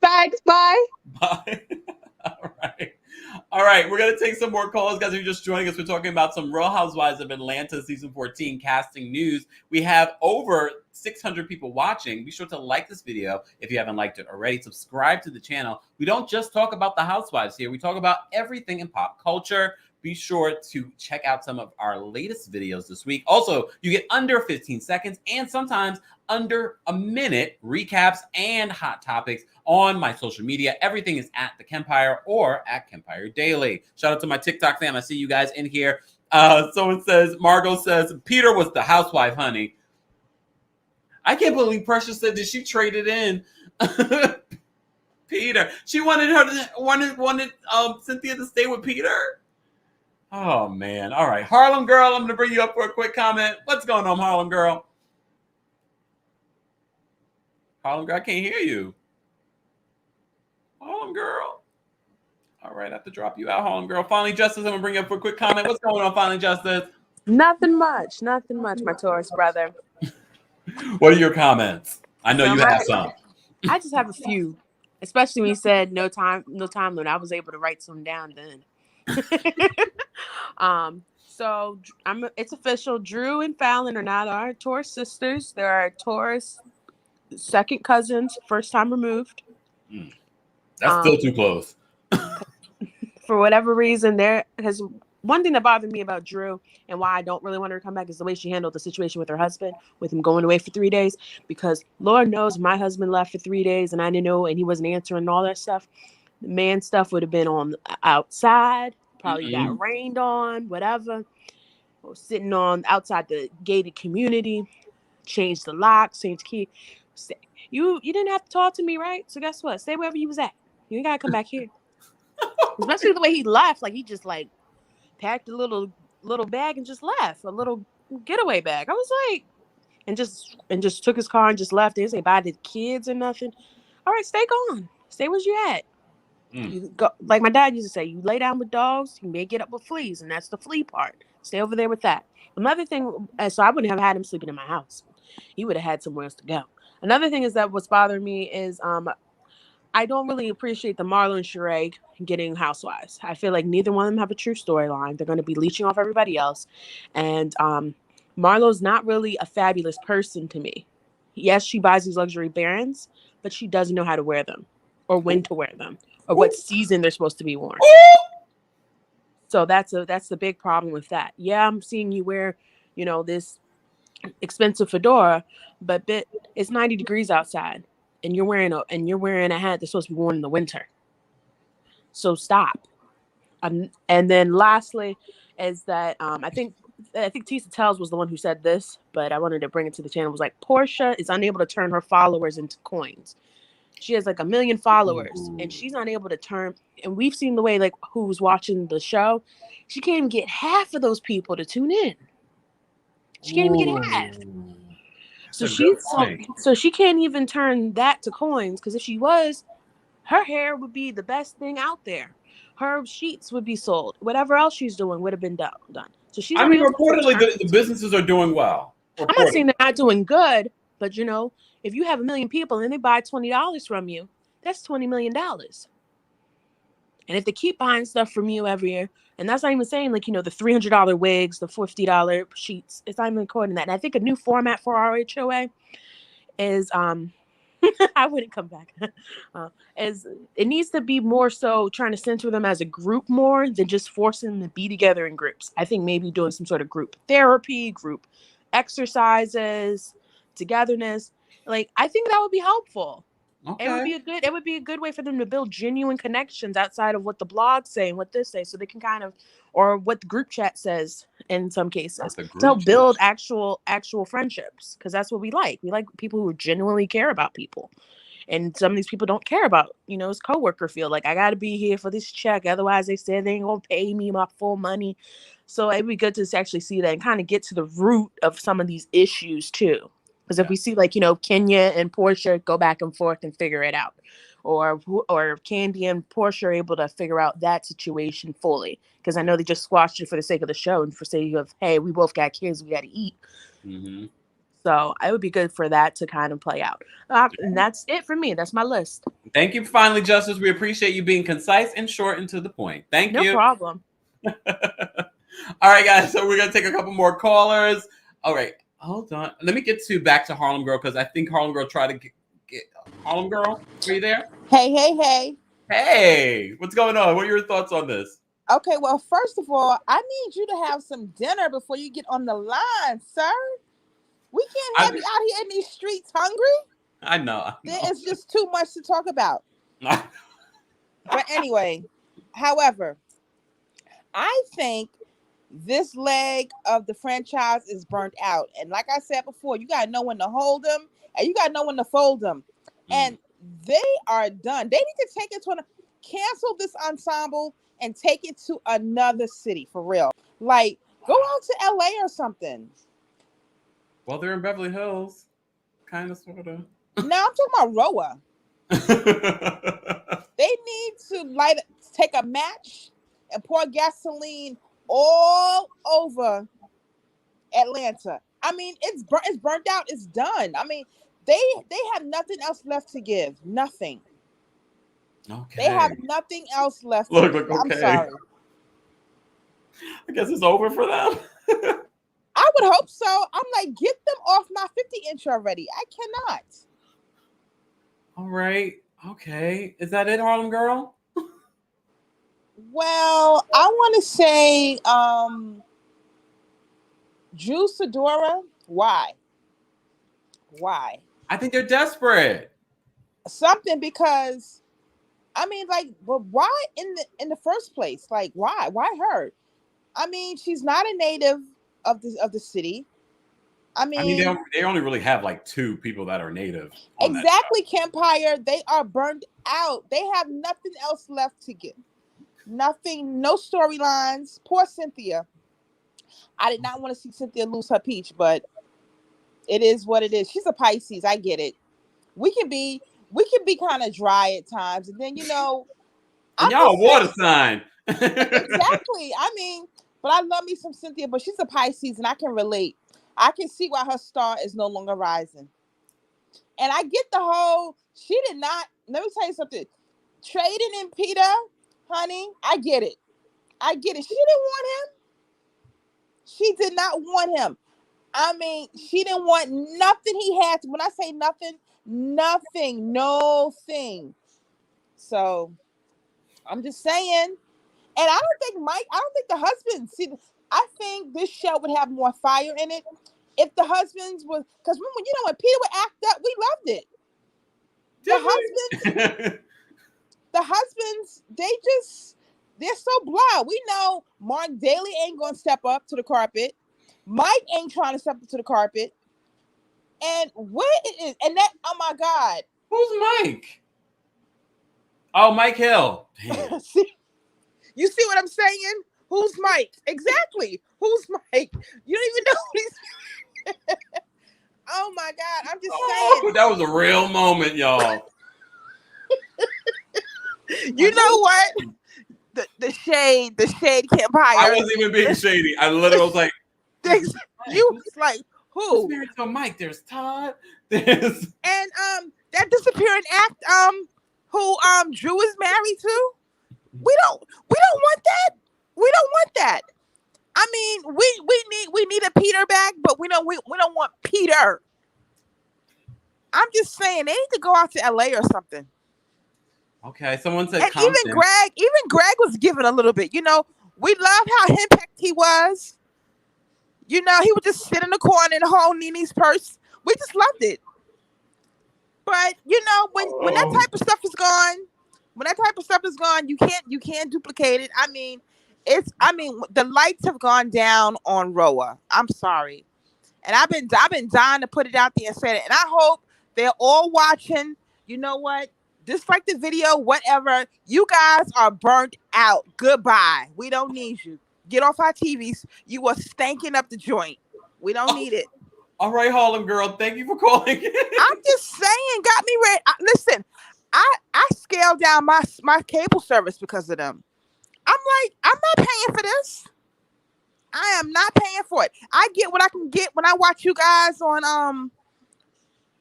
Thanks. Bye. Bye. All right. We're going to take some more calls. Guys, if you're just joining us, we're talking about some Real Housewives of Atlanta season 14 casting news. We have over 600 people watching. Be sure to like this video if you haven't liked it already. Subscribe to the channel. We don't just talk about the Housewives here. We talk about everything in pop culture. Be sure to check out some of our latest videos this week. Also, you get under 15 seconds and sometimes under a minute recaps and hot topics on my social media. Everything is at TheKempire or at Kempire Daily. Shout out to my TikTok fam. I see you guys in here. Someone says, Margot says, Peter was the housewife, honey. I can't believe Precious said that she traded in Peter. She wanted Cynthia to stay with Peter. Oh, man. All right. Harlem Girl, I'm going to bring you up for a quick comment. What's going on, Harlem Girl? Harlem Girl, I can't hear you. Harlem Girl. All right. I have to drop you out, Harlem Girl. Finally Justice, I'm going to bring you up for a quick comment. What's going on, Finally Justice? Nothing much, my Taurus brother. What are your comments? I know you have some. I just have a few, especially when you said no time limit. I was able to write some down then. So it's official. Drew and Fallon are not our Taurus sisters. They're our Taurus second cousins, first time removed. That's still too close. for whatever reason, there has one thing that bothered me about Drew and why I don't really want her to come back is the way she handled the situation with her husband, with him going away for 3 days. Because Lord knows my husband left for 3 days and I didn't know, and he wasn't answering and all that stuff. The man stuff would have been on outside, probably got rained on, whatever. Or sitting on outside the gated community, changed the lock, changed the key. You didn't have to talk to me, right? So guess what? Stay wherever you was at. You ain't gotta come back here. Especially the way he left, like he just like packed a little bag and just left, a little getaway bag. I was like, and just took his car and just left. They didn't say bye to the kids or nothing. All right, stay gone. Stay where you at. You go, like my dad used to say, you lay down with dogs, you may get up with fleas, and that's the flea part. Stay over there with that. Another thing, so I wouldn't have had him sleeping in my house. He would have had somewhere else to go. Another thing is that what's bothering me is I don't really appreciate the Marlo and Sheree getting Housewives. I feel like neither one of them have a true storyline. They're going to be leeching off everybody else. And Marlo's not really a fabulous person to me. Yes, she buys these luxury brands, but she doesn't know how to wear them or when to wear them or what season they're supposed to be worn. So that's the big problem with that. Yeah, I'm seeing you wear, this expensive fedora, but it's 90 degrees outside. And you're wearing a hat that's supposed to be worn in the winter. So stop. And then lastly is that I think Tisa Tells was the one who said this, but I wanted to bring it to the channel. It was like Porsha is unable to turn her followers into coins. She has like 1 million followers, and she's unable to turn. And we've seen the way like who's watching the show. She can't even get half of those people to tune in. She can't even get half. So she can't even turn that to coins, because if she was, her hair would be the best thing out there. Her sheets would be sold. Whatever else she's doing would have been done. So she's. Reportedly the businesses are doing well. I'm not saying they're not doing good, but if you have 1 million people and they buy $20 from you, that's $20 million. And if they keep buying stuff from you every year, and that's not even saying like, the $300 wigs, the $50 sheets, it's not even including that. And I think a new format for RHOA is, I wouldn't come back, is it needs to be more so trying to center them as a group more than just forcing them to be together in groups. I think maybe doing some sort of group therapy, group exercises, togetherness. Like, I think that would be helpful. Okay. It would be a good way for them to build genuine connections outside of what the blogs say and what this say, so they can or what the group chat says in some cases, to help build actual friendships, because that's what we like. We like people who genuinely care about people, and some of these people don't care about his coworker feel like I got to be here for this check, otherwise they said they ain't gonna pay me my full money. So it'd be good to actually see that and kind of get to the root of some of these issues too. Because if we see like, Kenya and Porsha go back and forth and figure it out, or Candy and Porsha are able to figure out that situation fully. Because I know they just squashed it for the sake of the show and for sake of, hey, we both got kids, we got to eat. Mm-hmm. So it would be good for that to kind of play out. And that's it for me. That's my list. Thank you finally, Justice. We appreciate you being concise and short and to the point. Thank you. No problem. All right, guys. So we're going to take a couple more callers. All right. Hold on. Let me get back to Harlem Girl, because I think Harlem Girl tried to get Harlem Girl. Are you there? Hey. Hey, what's going on? What are your thoughts on this? Okay, well, first of all, I need you to have some dinner before you get on the line, sir. We can't have you out here in these streets hungry. I know. It's just too much to talk about. But anyway, however, I think this leg of the franchise is burnt out. And like I said before, you got to know when to hold them and you got to know when to fold them. And they are done. They need to take it to cancel this ensemble and take it to another city for real. Like, go out to LA or something. Well, they're in Beverly Hills. Kind of, sort of. No, I'm talking about RHOA. They need to take a match and pour gasoline all over Atlanta. I mean, it's burnt out. It's done. I mean, they have nothing else left to give. Nothing. Okay. They have nothing else left to give. Okay. I'm sorry. I guess it's over for them. I would hope so. I'm like, get them off my 50-inch already. I cannot. All right. Okay. Is that it, Harlem Girl? Well, I want to say Drew Sidora. Why? I think they're desperate. Something because I mean, like, but why in the first place? Like, why? Why her? I mean, she's not a native of the city. I mean, they only really have like 2 people that are native. Exactly, Kempire. They are burned out. They have nothing else left to give. Nothing, no storylines. Poor Cynthia. I did not want to see Cynthia lose her peach, but it is what it is. She's a Pisces. I get it. We can be kind of dry at times, and then and y'all a water sign. Exactly. I mean, but I love me some Cynthia, but she's a Pisces, and I can relate. I can see why her star is no longer rising. And I get the whole, she did not, let me tell you something. Trading in Peter, honey, I get it. She didn't want him. She did not want him. I mean, she didn't want nothing he had. When I say nothing, no thing. So I'm just saying. And I don't think the husband, see, I think this show would have more fire in it if the husbands was, because when Peter would act up, we loved it. The husbands, they're so blah. We know Mark Daly ain't gonna step up to the carpet. Mike ain't trying to step up to the carpet. And what it is, and that, oh my God. Who's Mike? Oh, Mike Hill. You see what I'm saying? Who's Mike? Exactly. Who's Mike? You don't even know who he's. Oh my God. I'm just saying. That was a real moment, y'all. You know what? The shade Kempire. I wasn't even being shady. I literally was like, you was like, who? Who's married to a Mike? There's Todd. And that disappearing act who Drew is married to. We don't want that. We don't want that. I mean, we need a Peter back, but we don't want Peter. I'm just saying they need to go out to LA or something. Okay, someone said, and even Greg was given a little bit. We loved how henpecked he was. He would just sit in the corner and hold Nene's purse. We just loved it. But when that type of stuff is gone, you can't duplicate it. I mean, the lights have gone down on RHOA. I'm sorry, and I've been dying to put it out there and say it. And I hope they're all watching. You know what? Dislike the video, whatever. You guys are burnt out. Goodbye. We don't need you. Get off our TVs. You are stanking up the joint. We don't need it. All right, Harlem girl. Thank you for calling. I'm just saying, got me ready. Listen, I scaled down my cable service because of them. I'm like, I'm not paying for this. I am not paying for it. I get what I can get when I watch you guys on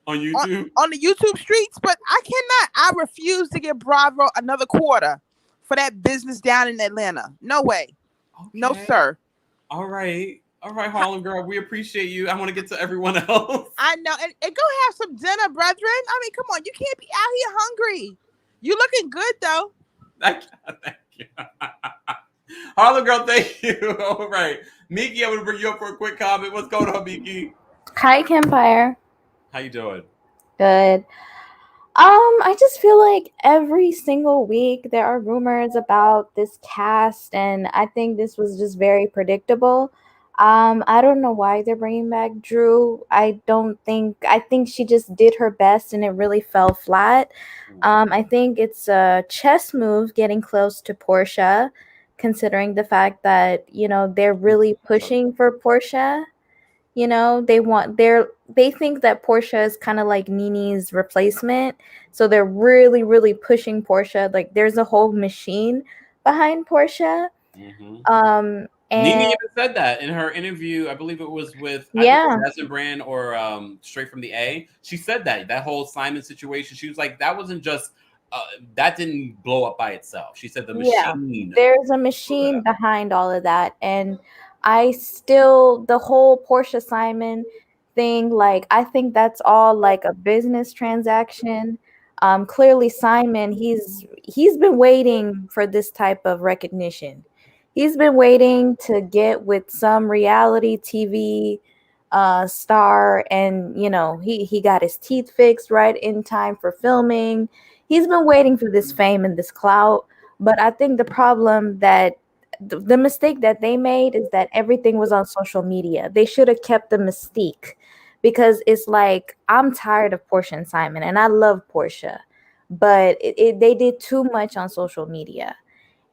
YouTube, on the YouTube streets, but I cannot. I refuse to give Bravo another quarter for that business down in Atlanta. No way. Okay. No, sir. All right, Harlem girl. We appreciate you. I want to get to everyone else. I know, and go have some dinner, brethren. I mean, come on, you can't be out here hungry. You looking good though. Thank you. Harlem girl, thank you. All right, Miki, I'm gonna bring you up for a quick comment. What's going on, Miki? Hi, Kempire. How you doing? Good. I just feel like every single week there are rumors about this cast, and I think this was just very predictable. I don't know why they're bringing back Drew. I think she just did her best and it really fell flat. I think it's a chess move getting close to Porsha, considering the fact that, they're really pushing for Porsha. They think that Porsha is kind of like Nene's replacement. So they're really, really pushing Porsha. Like there's a whole machine behind Porsha. Mm-hmm. And Nene even said that in her interview. I believe it was with Jasmine Brand or Straight from the A. She said that whole Simon situation. She was like, that wasn't just that didn't blow up by itself. She said the machine. There's a machine behind all of that, and the whole Porsha Simon thing, like I think that's all like a business transaction. Clearly Simon, he's been waiting for this type of recognition. He's been waiting to get with some reality TV star, and you know, he got his teeth fixed right in time for filming. He's been waiting for this fame and this clout. But I think the problem that the mistake that they made is that everything was on social media. They should have kept the mystique, because it's like, I'm tired of Porsha and Simon, and I love Porsha, but they did too much on social media.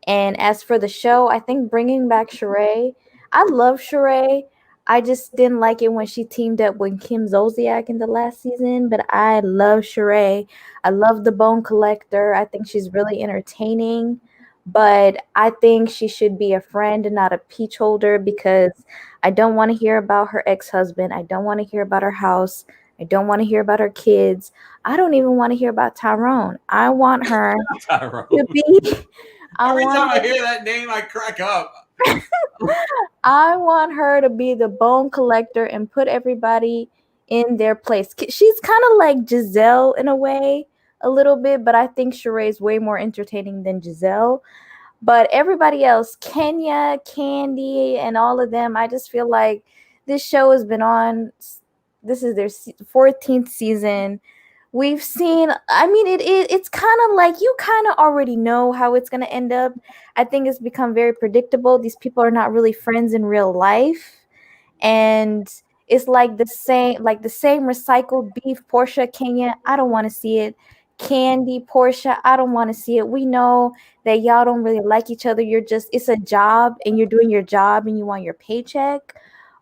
And as for the show, I think bringing back Sheree, I love Sheree. I just didn't like it when she teamed up with Kim Zolciak in the last season, but I love Sheree. I love the Bone Collector. I think she's really entertaining, but I think she should be a friend and not a peach holder, because I don't want to hear about her ex-husband. I don't want to hear about her house. I don't want to hear about her kids. I don't even want to hear about Tyrone. I want her to be... Every time I hear that name, I crack up. I want her to be the Bone Collector and put everybody in their place. She's kind of like Giselle in a way, a little bit, but I think Sheree is way more entertaining than Giselle. But everybody else, Kenya, Candy, and all of them, I just feel like this show has been on. This is their 14th season. We've seen, I mean, it's kind of like you kind of already know how it's going to end up. I think it's become very predictable. These people are not really friends in real life. And it's like the same recycled beef. Porsha, Kenya, I don't want to see it. Candy, Porsha, I don't want to see it. We know that y'all don't really like each other. It's a job, and you're doing your job, and you want your paycheck.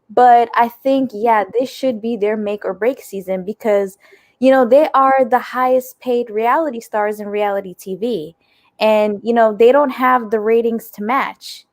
But I think, yeah, this should be their make or break season, because you know, they are the highest paid reality stars in reality TV. And, you know, they don't have the ratings to match.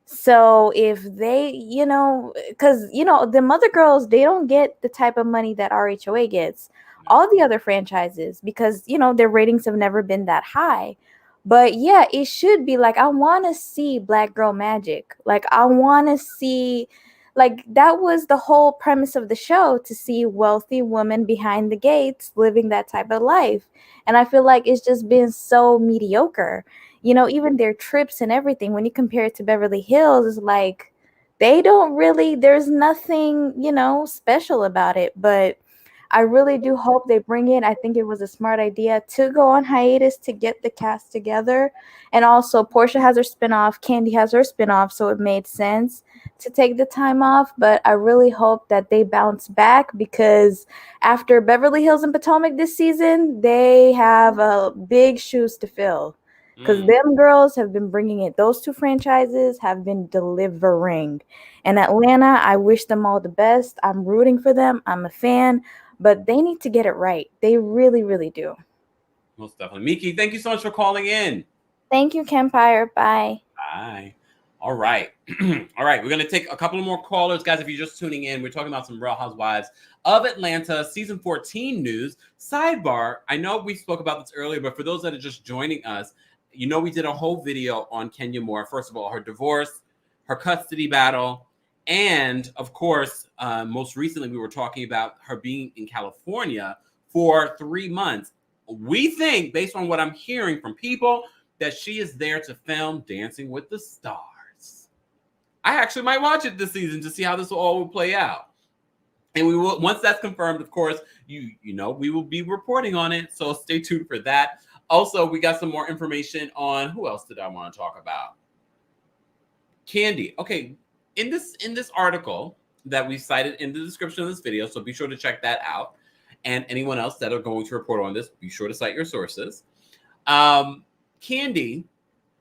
So if they, you know, because, you know, the other girls, they don't get the type of money that RHOA gets, all the other franchises, because, you know, their ratings have never been that high. But yeah, it should be like, I want to see Black Girl Magic. Like, I want to see... Like, that was the whole premise of the show, to see wealthy women behind the gates living that type of life. And I feel like it's just been so mediocre. You know, even their trips and everything, when you compare it to Beverly Hills, is like, they don't really, there's nothing, you know, special about it. But I really do hope they bring it. I think it was a smart idea to go on hiatus to get the cast together. And also, Porsha has her spinoff, Candy has her spinoff, so it made sense to take the time off. But I really hope that they bounce back, because after Beverly Hills and Potomac this season, they have big shoes to fill. Because them girls have been bringing it. Those two franchises have been delivering. And Atlanta, I wish them all the best. I'm rooting for them. I'm a fan. But they need to get it right. They really, really do. Most definitely. Miki, thank you so much for calling in. Thank you, Kempire. Bye. Bye. All right. All right. We're going to take a couple of more callers. Guys, if you're just tuning in, we're talking about some Real Housewives of Atlanta season 14 news. Sidebar, I know we spoke about this earlier, but for those that are just joining us, you know we did a whole video on Kenya Moore. First of all, her divorce, her custody battle, and of course, most recently we were talking about her being in California for 3 months. We think, based on what I'm hearing from people, that she is there to film Dancing with the Stars. I actually might watch it this season to see how this all will play out. And we will, once that's confirmed, of course, you know, we will be reporting on it. So stay tuned for that. Also, we got some more information on, who else did I want to talk about? Candy. Okay. In this article that we cited in the description of this video, so be sure to check that out. And anyone else that are going to report on this, be sure to cite your sources. Candy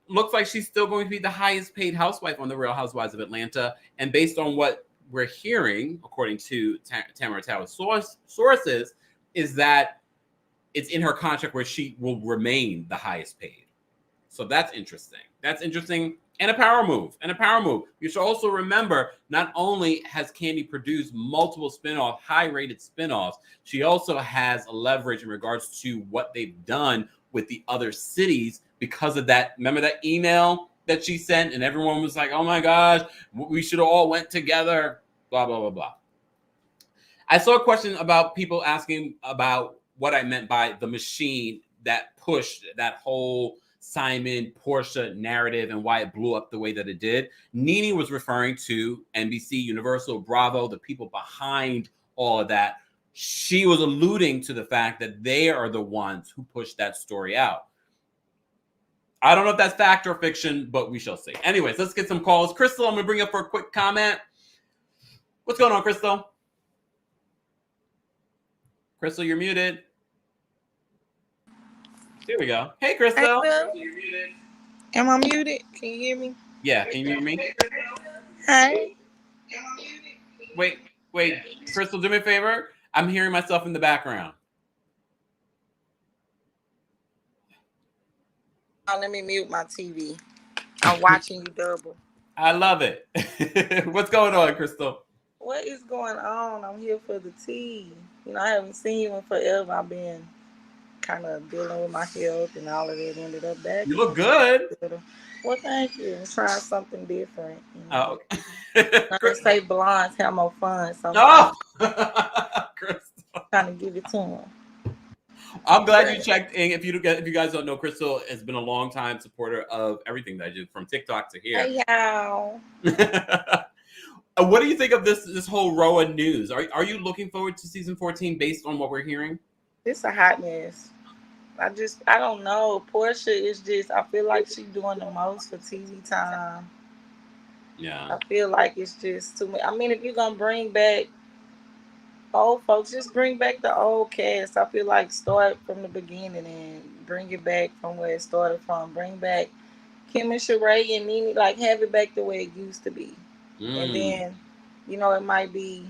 looks like she's still going to be the highest paid housewife on the Real Housewives of Atlanta. And based on what we're hearing, according to Tamara Tower's sources, is that it's in her contract where she will remain the highest paid. So that's interesting. That's interesting. And a power move. You should also remember, not only has Candy produced multiple spinoff, high-rated spinoffs, she also has a leverage in regards to what they've done with the other cities because of that. Remember that email that she sent, and everyone was like, oh my gosh, we should have all went together, blah, blah, blah, blah. I saw a question about people asking about what I meant by the machine that pushed that whole Simon Porsha narrative and why it blew up the way that it did. Nene was referring to NBC, Universal, Bravo, the people behind all of that. She was alluding to the fact that they are the ones who pushed that story out. I don't know if that's fact or fiction, but we shall see. Anyways, let's get some calls. Crystal, I'm going to bring you up for a quick comment. What's going on, Crystal? Crystal, you're muted. Here we go. Hey, Crystal. Hey, am I muted? Can you hear me? Yeah, can you hear me? Hey. Wait. Crystal, do me a favor. I'm hearing myself in the background. Oh, let me mute my TV. I'm watching you double. I love it. What's going on, Crystal? What is going on? I'm here for the tea. You know, I haven't seen you in forever. I've been kind of dealing with my health and all of it. Ended up back. You look good. Well, thank you. I'm trying something different. You Oh, know? okay. I say blondes have more fun. So Crystal. Trying to give it to them. I'm glad you checked in. If you guys don't know, Crystal has been a long time supporter of everything that I do, from TikTok to here. Hey, y'all. What do you think of this whole RHOA news? Are you looking forward to season 14 based on what we're hearing? It's a hot mess. I don't know. Porsha is just, I feel like she's doing the most for TV time. Yeah. I feel like it's just too much. I mean, if you're going to bring back old folks, just bring back the old cast. I feel like start from the beginning and bring it back from where it started from. Bring back Kim and Sheree and Nene, like have it back the way it used to be. And then, you know, it might be,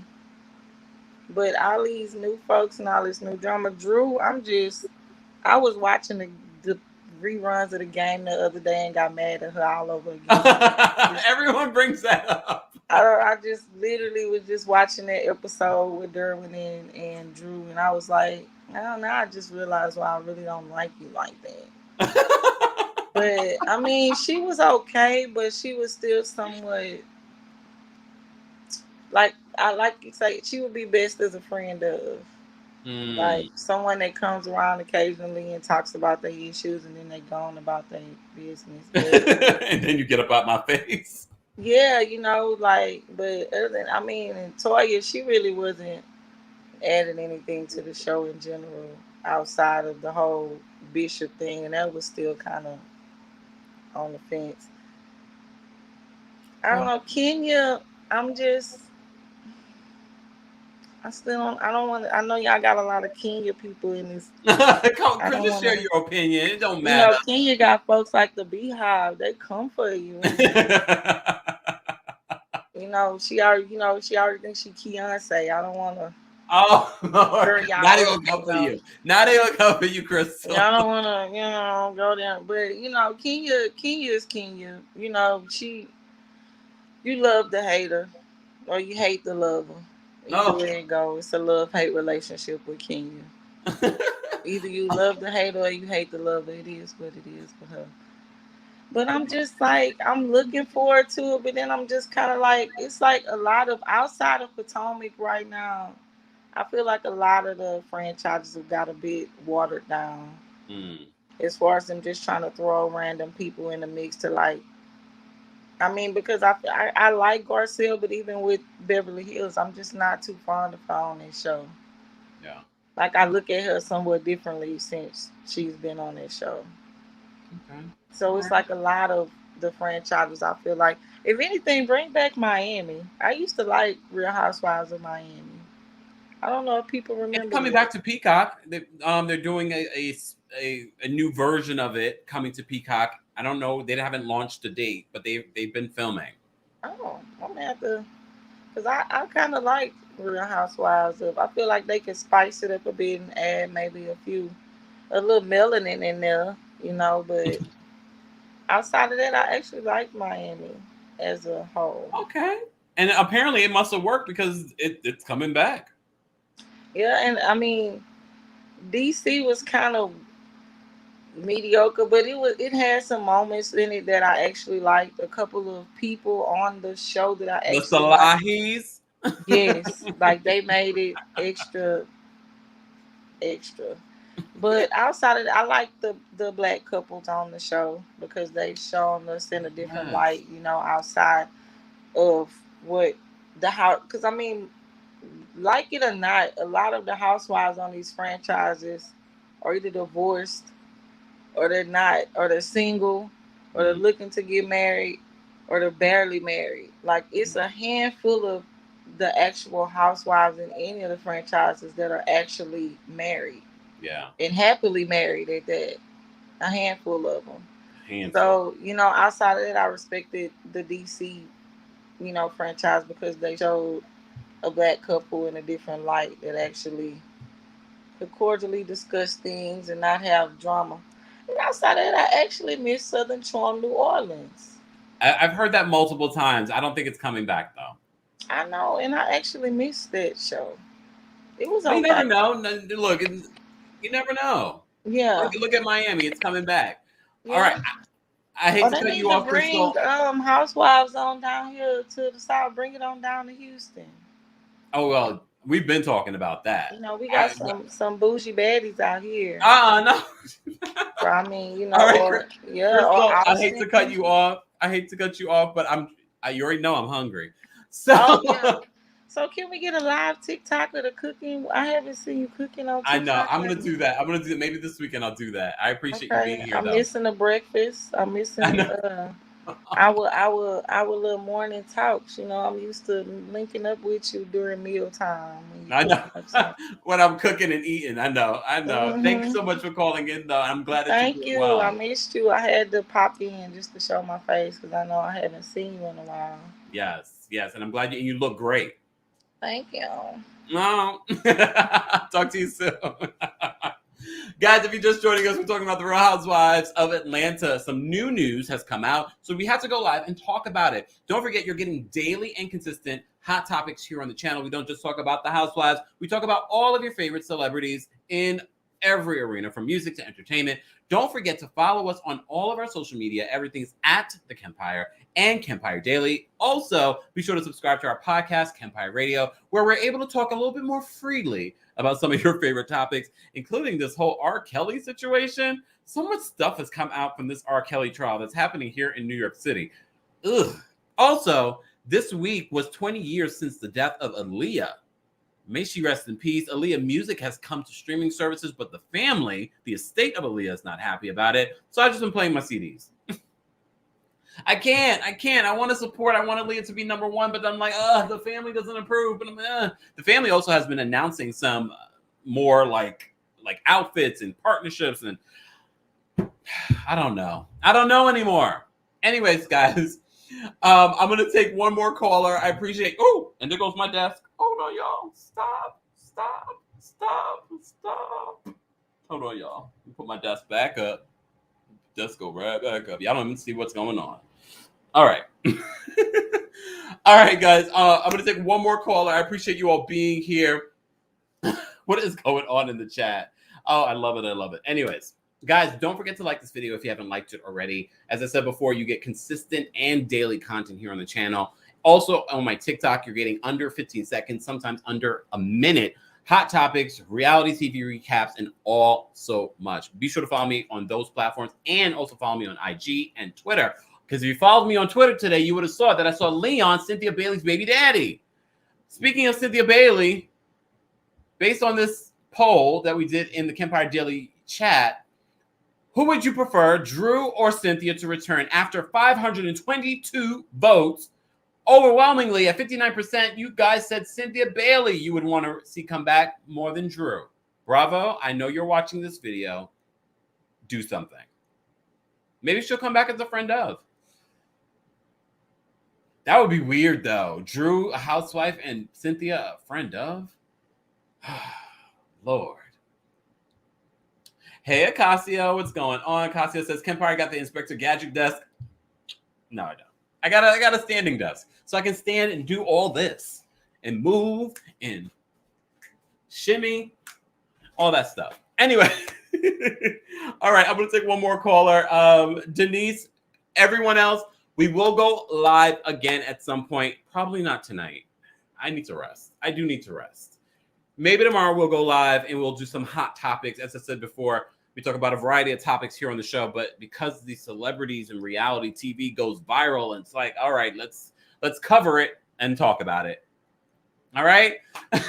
but all these new folks and all this new drama. Drew, I was watching the reruns of the game the other day and got mad at her all over again. Everyone brings that up. I just literally was just watching that episode with Derwin and Drew, and I was like, now I just realized why I really don't like you like that. But I mean, she was okay, but she was still somewhat like you say, she would be best as a friend of. Like someone that comes around occasionally and talks about their issues and then they go on about their business. And then you get up out my face. Yeah, you know, like, but other than, I mean, and Toya, she really wasn't adding anything to the show in general outside of the whole Bishop thing, and that was still kind of on the fence. I don't know, Kenya, I don't want to, I know y'all got a lot of Kenya people in this. Just share your opinion. It don't matter. You know, Kenya got folks like the Beehive. They come for you. You know, she already thinks she Beyonce. I don't want to. Oh, Lord. Not even come for you. Not even come for you, Crystal. I don't want to, go there. But, you know, Kenya is Kenya. You know, you love the hater or you hate the lover. Either way it goes, it's a love-hate relationship with Kenya. Either you love the hater or you hate the lover. It is what it is for her. But I'm just like, I'm looking forward to it, but then I'm just kind of like, it's like a lot of, outside of Potomac right now, I feel like a lot of the franchises have got a bit watered down. As far as them just trying to throw random people in the mix to like, I mean, because I like Garcelle, but even with Beverly Hills, I'm just not too fond of her on that show. Yeah. Like, I look at her somewhat differently since she's been on that show. Okay. So it's like a lot of the franchises, I feel like. If anything, bring back Miami. I used to like Real Housewives of Miami. I don't know if people remember. It's coming back to Peacock. They're doing a new version of it coming to Peacock. I don't know. They haven't launched a date, but they've been filming. Oh, I'm gonna have to, because I kind of like Real Housewives of. I feel like they could spice it up a bit and add maybe a little melanin in there, you know. But outside of that, I actually like Miami as a whole. Okay, and apparently it must have worked because it's coming back. Yeah, and I mean, DC was kind of mediocre, but it had some moments in it that I actually liked. A couple of people on the show that I actually liked. The Salahis. Yes, like they made it extra. But outside of that, I like the black couples on the show because they've shown us in a different light, you know, outside of what the house. Because I mean, like it or not, a lot of the housewives on these franchises are either divorced or they're not, or they're single, or they're looking to get married, or they're barely married. Like it's a handful of the actual housewives in any of the franchises that are actually married. Yeah. And happily married at that. A handful of them. Handful. So, you know, outside of that, I respected the DC, you know, franchise because they showed a black couple in a different light that actually could cordially discuss things and not have drama. And outside of that, I actually miss Southern Charm New Orleans. I've heard that multiple times. I don't think it's coming back, though. I know, and I actually missed that show. It was okay. You never know. Look, you never know. Yeah. Look at Miami. It's coming back. Yeah. All right. I hate to cut you off, Crystal. Housewives on down here to the south. Bring it on down to Houston. Oh, well, we've been talking about that. You know, we got some bougie baddies out here. No. So, I mean, you know, right, Crystal, I hate to cut you off. But you already know I'm hungry. So, So can we get a live TikTok of the cooking? I haven't seen you cooking on TikTok. I know. I'm gonna do that. Maybe this weekend I'll do that. I appreciate you being here. I'm missing the breakfast. I'm missing our little morning talks. You know, I'm used to linking up with you during mealtime. I know. When I'm cooking and eating. I know. Mm-hmm. Thank you so much for calling in, though. I'm glad that you well. I missed you. I had to pop in just to show my face because I know I haven't seen you in a while. Yes, and I'm glad you look great. Thank you. No. Talk to you soon. Guys, if you're just joining us, we're talking about the Real Housewives of Atlanta. Some new news has come out, so we have to go live and talk about it. Don't forget, you're getting daily and consistent hot topics here on the channel. We don't just talk about the Housewives. We talk about all of your favorite celebrities in every arena, from music to entertainment. Don't forget to follow us on all of our social media. Everything's at TheKempire and Kempire Daily. Also, be sure to subscribe to our podcast, Kempire Radio, where we're able to talk a little bit more freely about some of your favorite topics, including this whole R. Kelly situation. So much stuff has come out from this R. Kelly trial that's happening here in New York City. Ugh. Also, this week was 20 years since the death of Aaliyah. May she rest in peace. Aaliyah music has come to streaming services, but the family, the estate of Aaliyah, is not happy about it. So I've just been playing my CDs. I can't. I want to support. I want Aaliyah to be number one, but I'm like, the family doesn't approve. But the family also has been announcing some more like outfits and partnerships, and I don't know anymore. Anyways, guys, I'm gonna take one more caller. I appreciate. Oh, and there goes my desk. Oh no, y'all! Stop! Hold on, y'all. Let me put my desk back up. Desk go right back up. Y'all don't even see what's going on. All right. All right, guys. I'm gonna take one more caller. I appreciate you all being here. What is going on in the chat? Oh, I love it. Anyways, guys, don't forget to like this video if you haven't liked it already. As I said before, you get consistent and daily content here on the channel. Also, on my TikTok, you're getting under 15 seconds, sometimes under a minute. Hot topics, reality TV recaps, and all so much. Be sure to follow me on those platforms and also follow me on IG and Twitter. Because if you followed me on Twitter today, you would have saw that I saw Leon, Cynthia Bailey's baby daddy. Speaking of Cynthia Bailey, based on this poll that we did in the Kempire Daily chat, who would you prefer, Drew or Cynthia, to return after 522 votes? Overwhelmingly, at 59%, you guys said Cynthia Bailey you would want to see come back more than Drew. Bravo. I know you're watching this video. Do something. Maybe she'll come back as a friend of. That would be weird, though. Drew, a housewife, and Cynthia, a friend of? Lord. Hey, Acacio, what's going on? Acacio says, Kempire got the Inspector Gadget desk. No, I don't. I got a standing desk, so I can stand and do all this and move and shimmy, all that stuff. Anyway, all right, I'm going to take one more caller. Denise, everyone else, we will go live again at some point. Probably not tonight. I need to rest. I do need to rest. maybe tomorrow we'll go live and we'll do some hot topics. As I said before, we talk about a variety of topics here on the show, but because these celebrities and reality TV goes viral, and it's like, all right, let's cover it and talk about it. All right.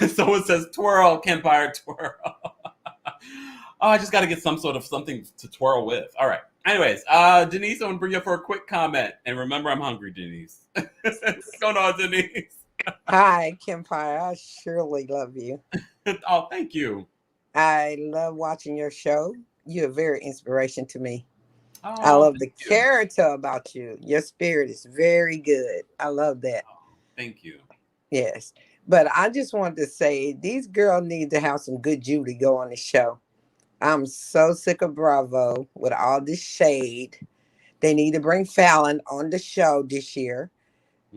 Someone says twirl, Kempire, twirl. Oh, I just got to get some sort of something to twirl with. All right. Anyways, Denise, I want to bring you up for a quick comment. And remember, I'm hungry, Denise. What's going on, Denise? Hi, Kempire. I surely love you. Oh, thank you. I love watching your show. You're a very inspiration to me. Oh, I love the character about you. Your spirit is very good. I love that. Oh, thank you. Yes. But I just wanted to say these girls need to have some good Judy go on the show. I'm so sick of Bravo with all this shade. They need to bring Fallon on the show this year,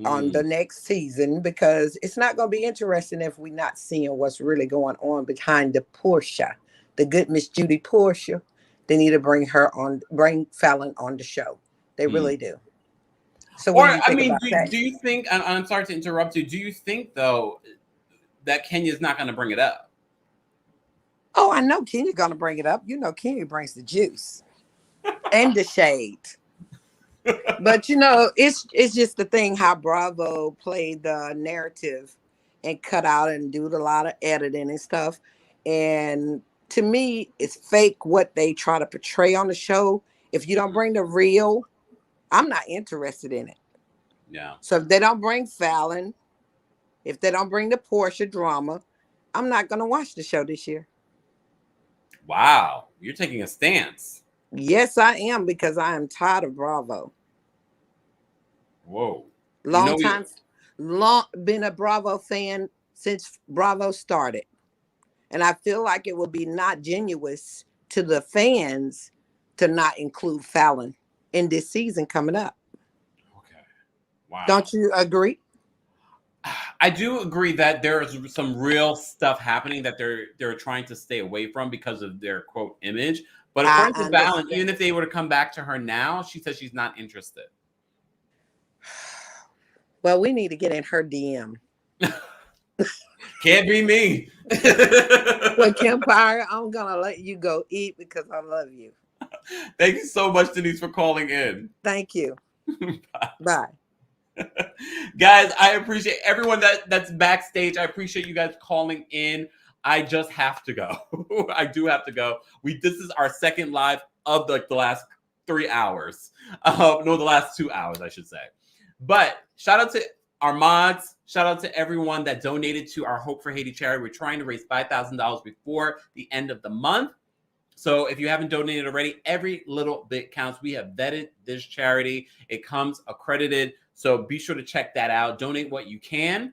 on the next season, because it's not going to be interesting if we're not seeing what's really going on behind the Porsha, the good Miss Judy Porsha. They need to bring Fallon on the show. They really do. So what do you think about that? Do you think, I'm sorry to interrupt you, do you think, though, that Kenya's not going to bring it up? Oh, I know Kenya's going to bring it up. You know, Kenya brings the juice and the shade. But, you know, it's just the thing how Bravo played the narrative and cut out and do a lot of editing and stuff. And to me, it's fake what they try to portray on the show. If you don't bring the real, I'm not interested in it. Yeah. So if they don't bring Fallon, if they don't bring the Porsha drama, I'm not going to watch the show this year. Wow. You're taking a stance. Yes, I am, because I am tired of Bravo. Whoa. Long been a Bravo fan since Bravo started. And I feel like it would be not genuine to the fans to not include Fallon in this season coming up. Okay. Wow. Don't you agree? I do agree that there is some real stuff happening that they're trying to stay away from because of their quote image. But according to Fallon, even if they were to come back to her now, she says she's not interested. Well, we need to get in her DM. Can't be me. Well, Kempire, I'm gonna let you go eat because I love you. Thank you so much, Denise, for calling in. Thank you. Bye. Guys, I appreciate everyone that's backstage. I appreciate you guys calling in. I just have to go. I do have to go. This is our second live of the last 3 hours. No, the last 2 hours, I should say. But shout out to our mods. Shout out to everyone that donated to our Hope for Haiti charity. We're trying to raise $5,000 before the end of the month. So if you haven't donated already, every little bit counts. We have vetted this charity. It comes accredited. So be sure to check that out. Donate what you can.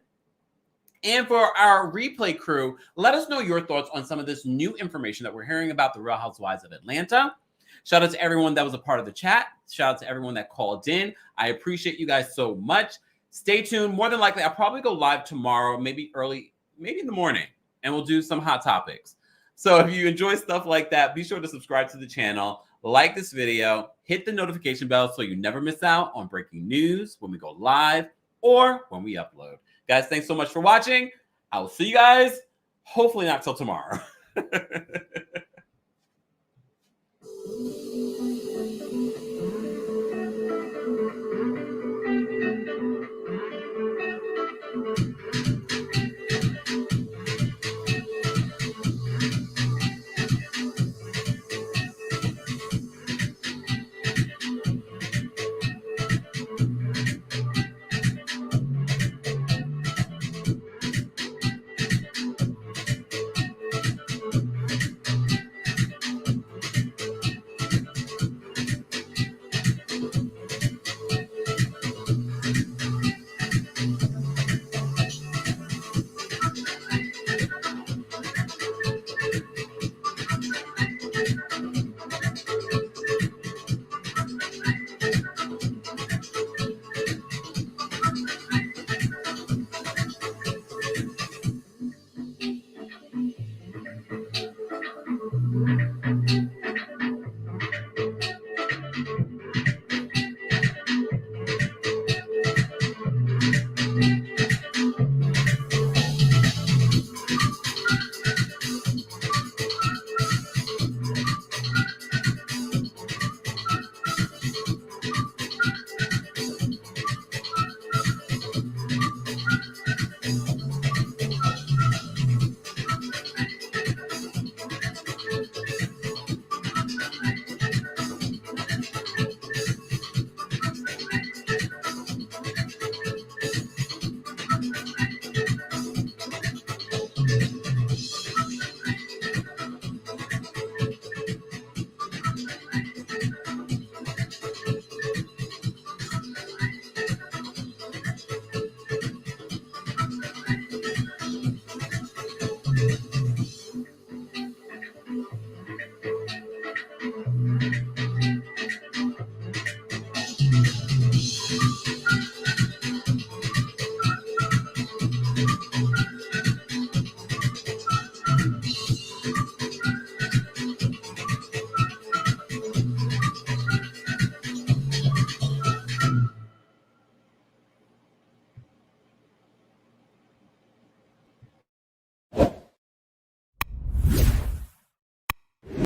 And for our replay crew, let us know your thoughts on some of this new information that we're hearing about the Real Housewives of Atlanta. Shout out to everyone that was a part of the chat. Shout out to everyone that called in. I appreciate you guys so much. Stay tuned. More than likely, I'll probably go live tomorrow, maybe early, maybe in the morning, and we'll do some hot topics. So if you enjoy stuff like that, be sure to subscribe to the channel, like this video, hit the notification bell so you never miss out on breaking news when we go live or when we upload. Guys, thanks so much for watching. I will see you guys, hopefully not till tomorrow.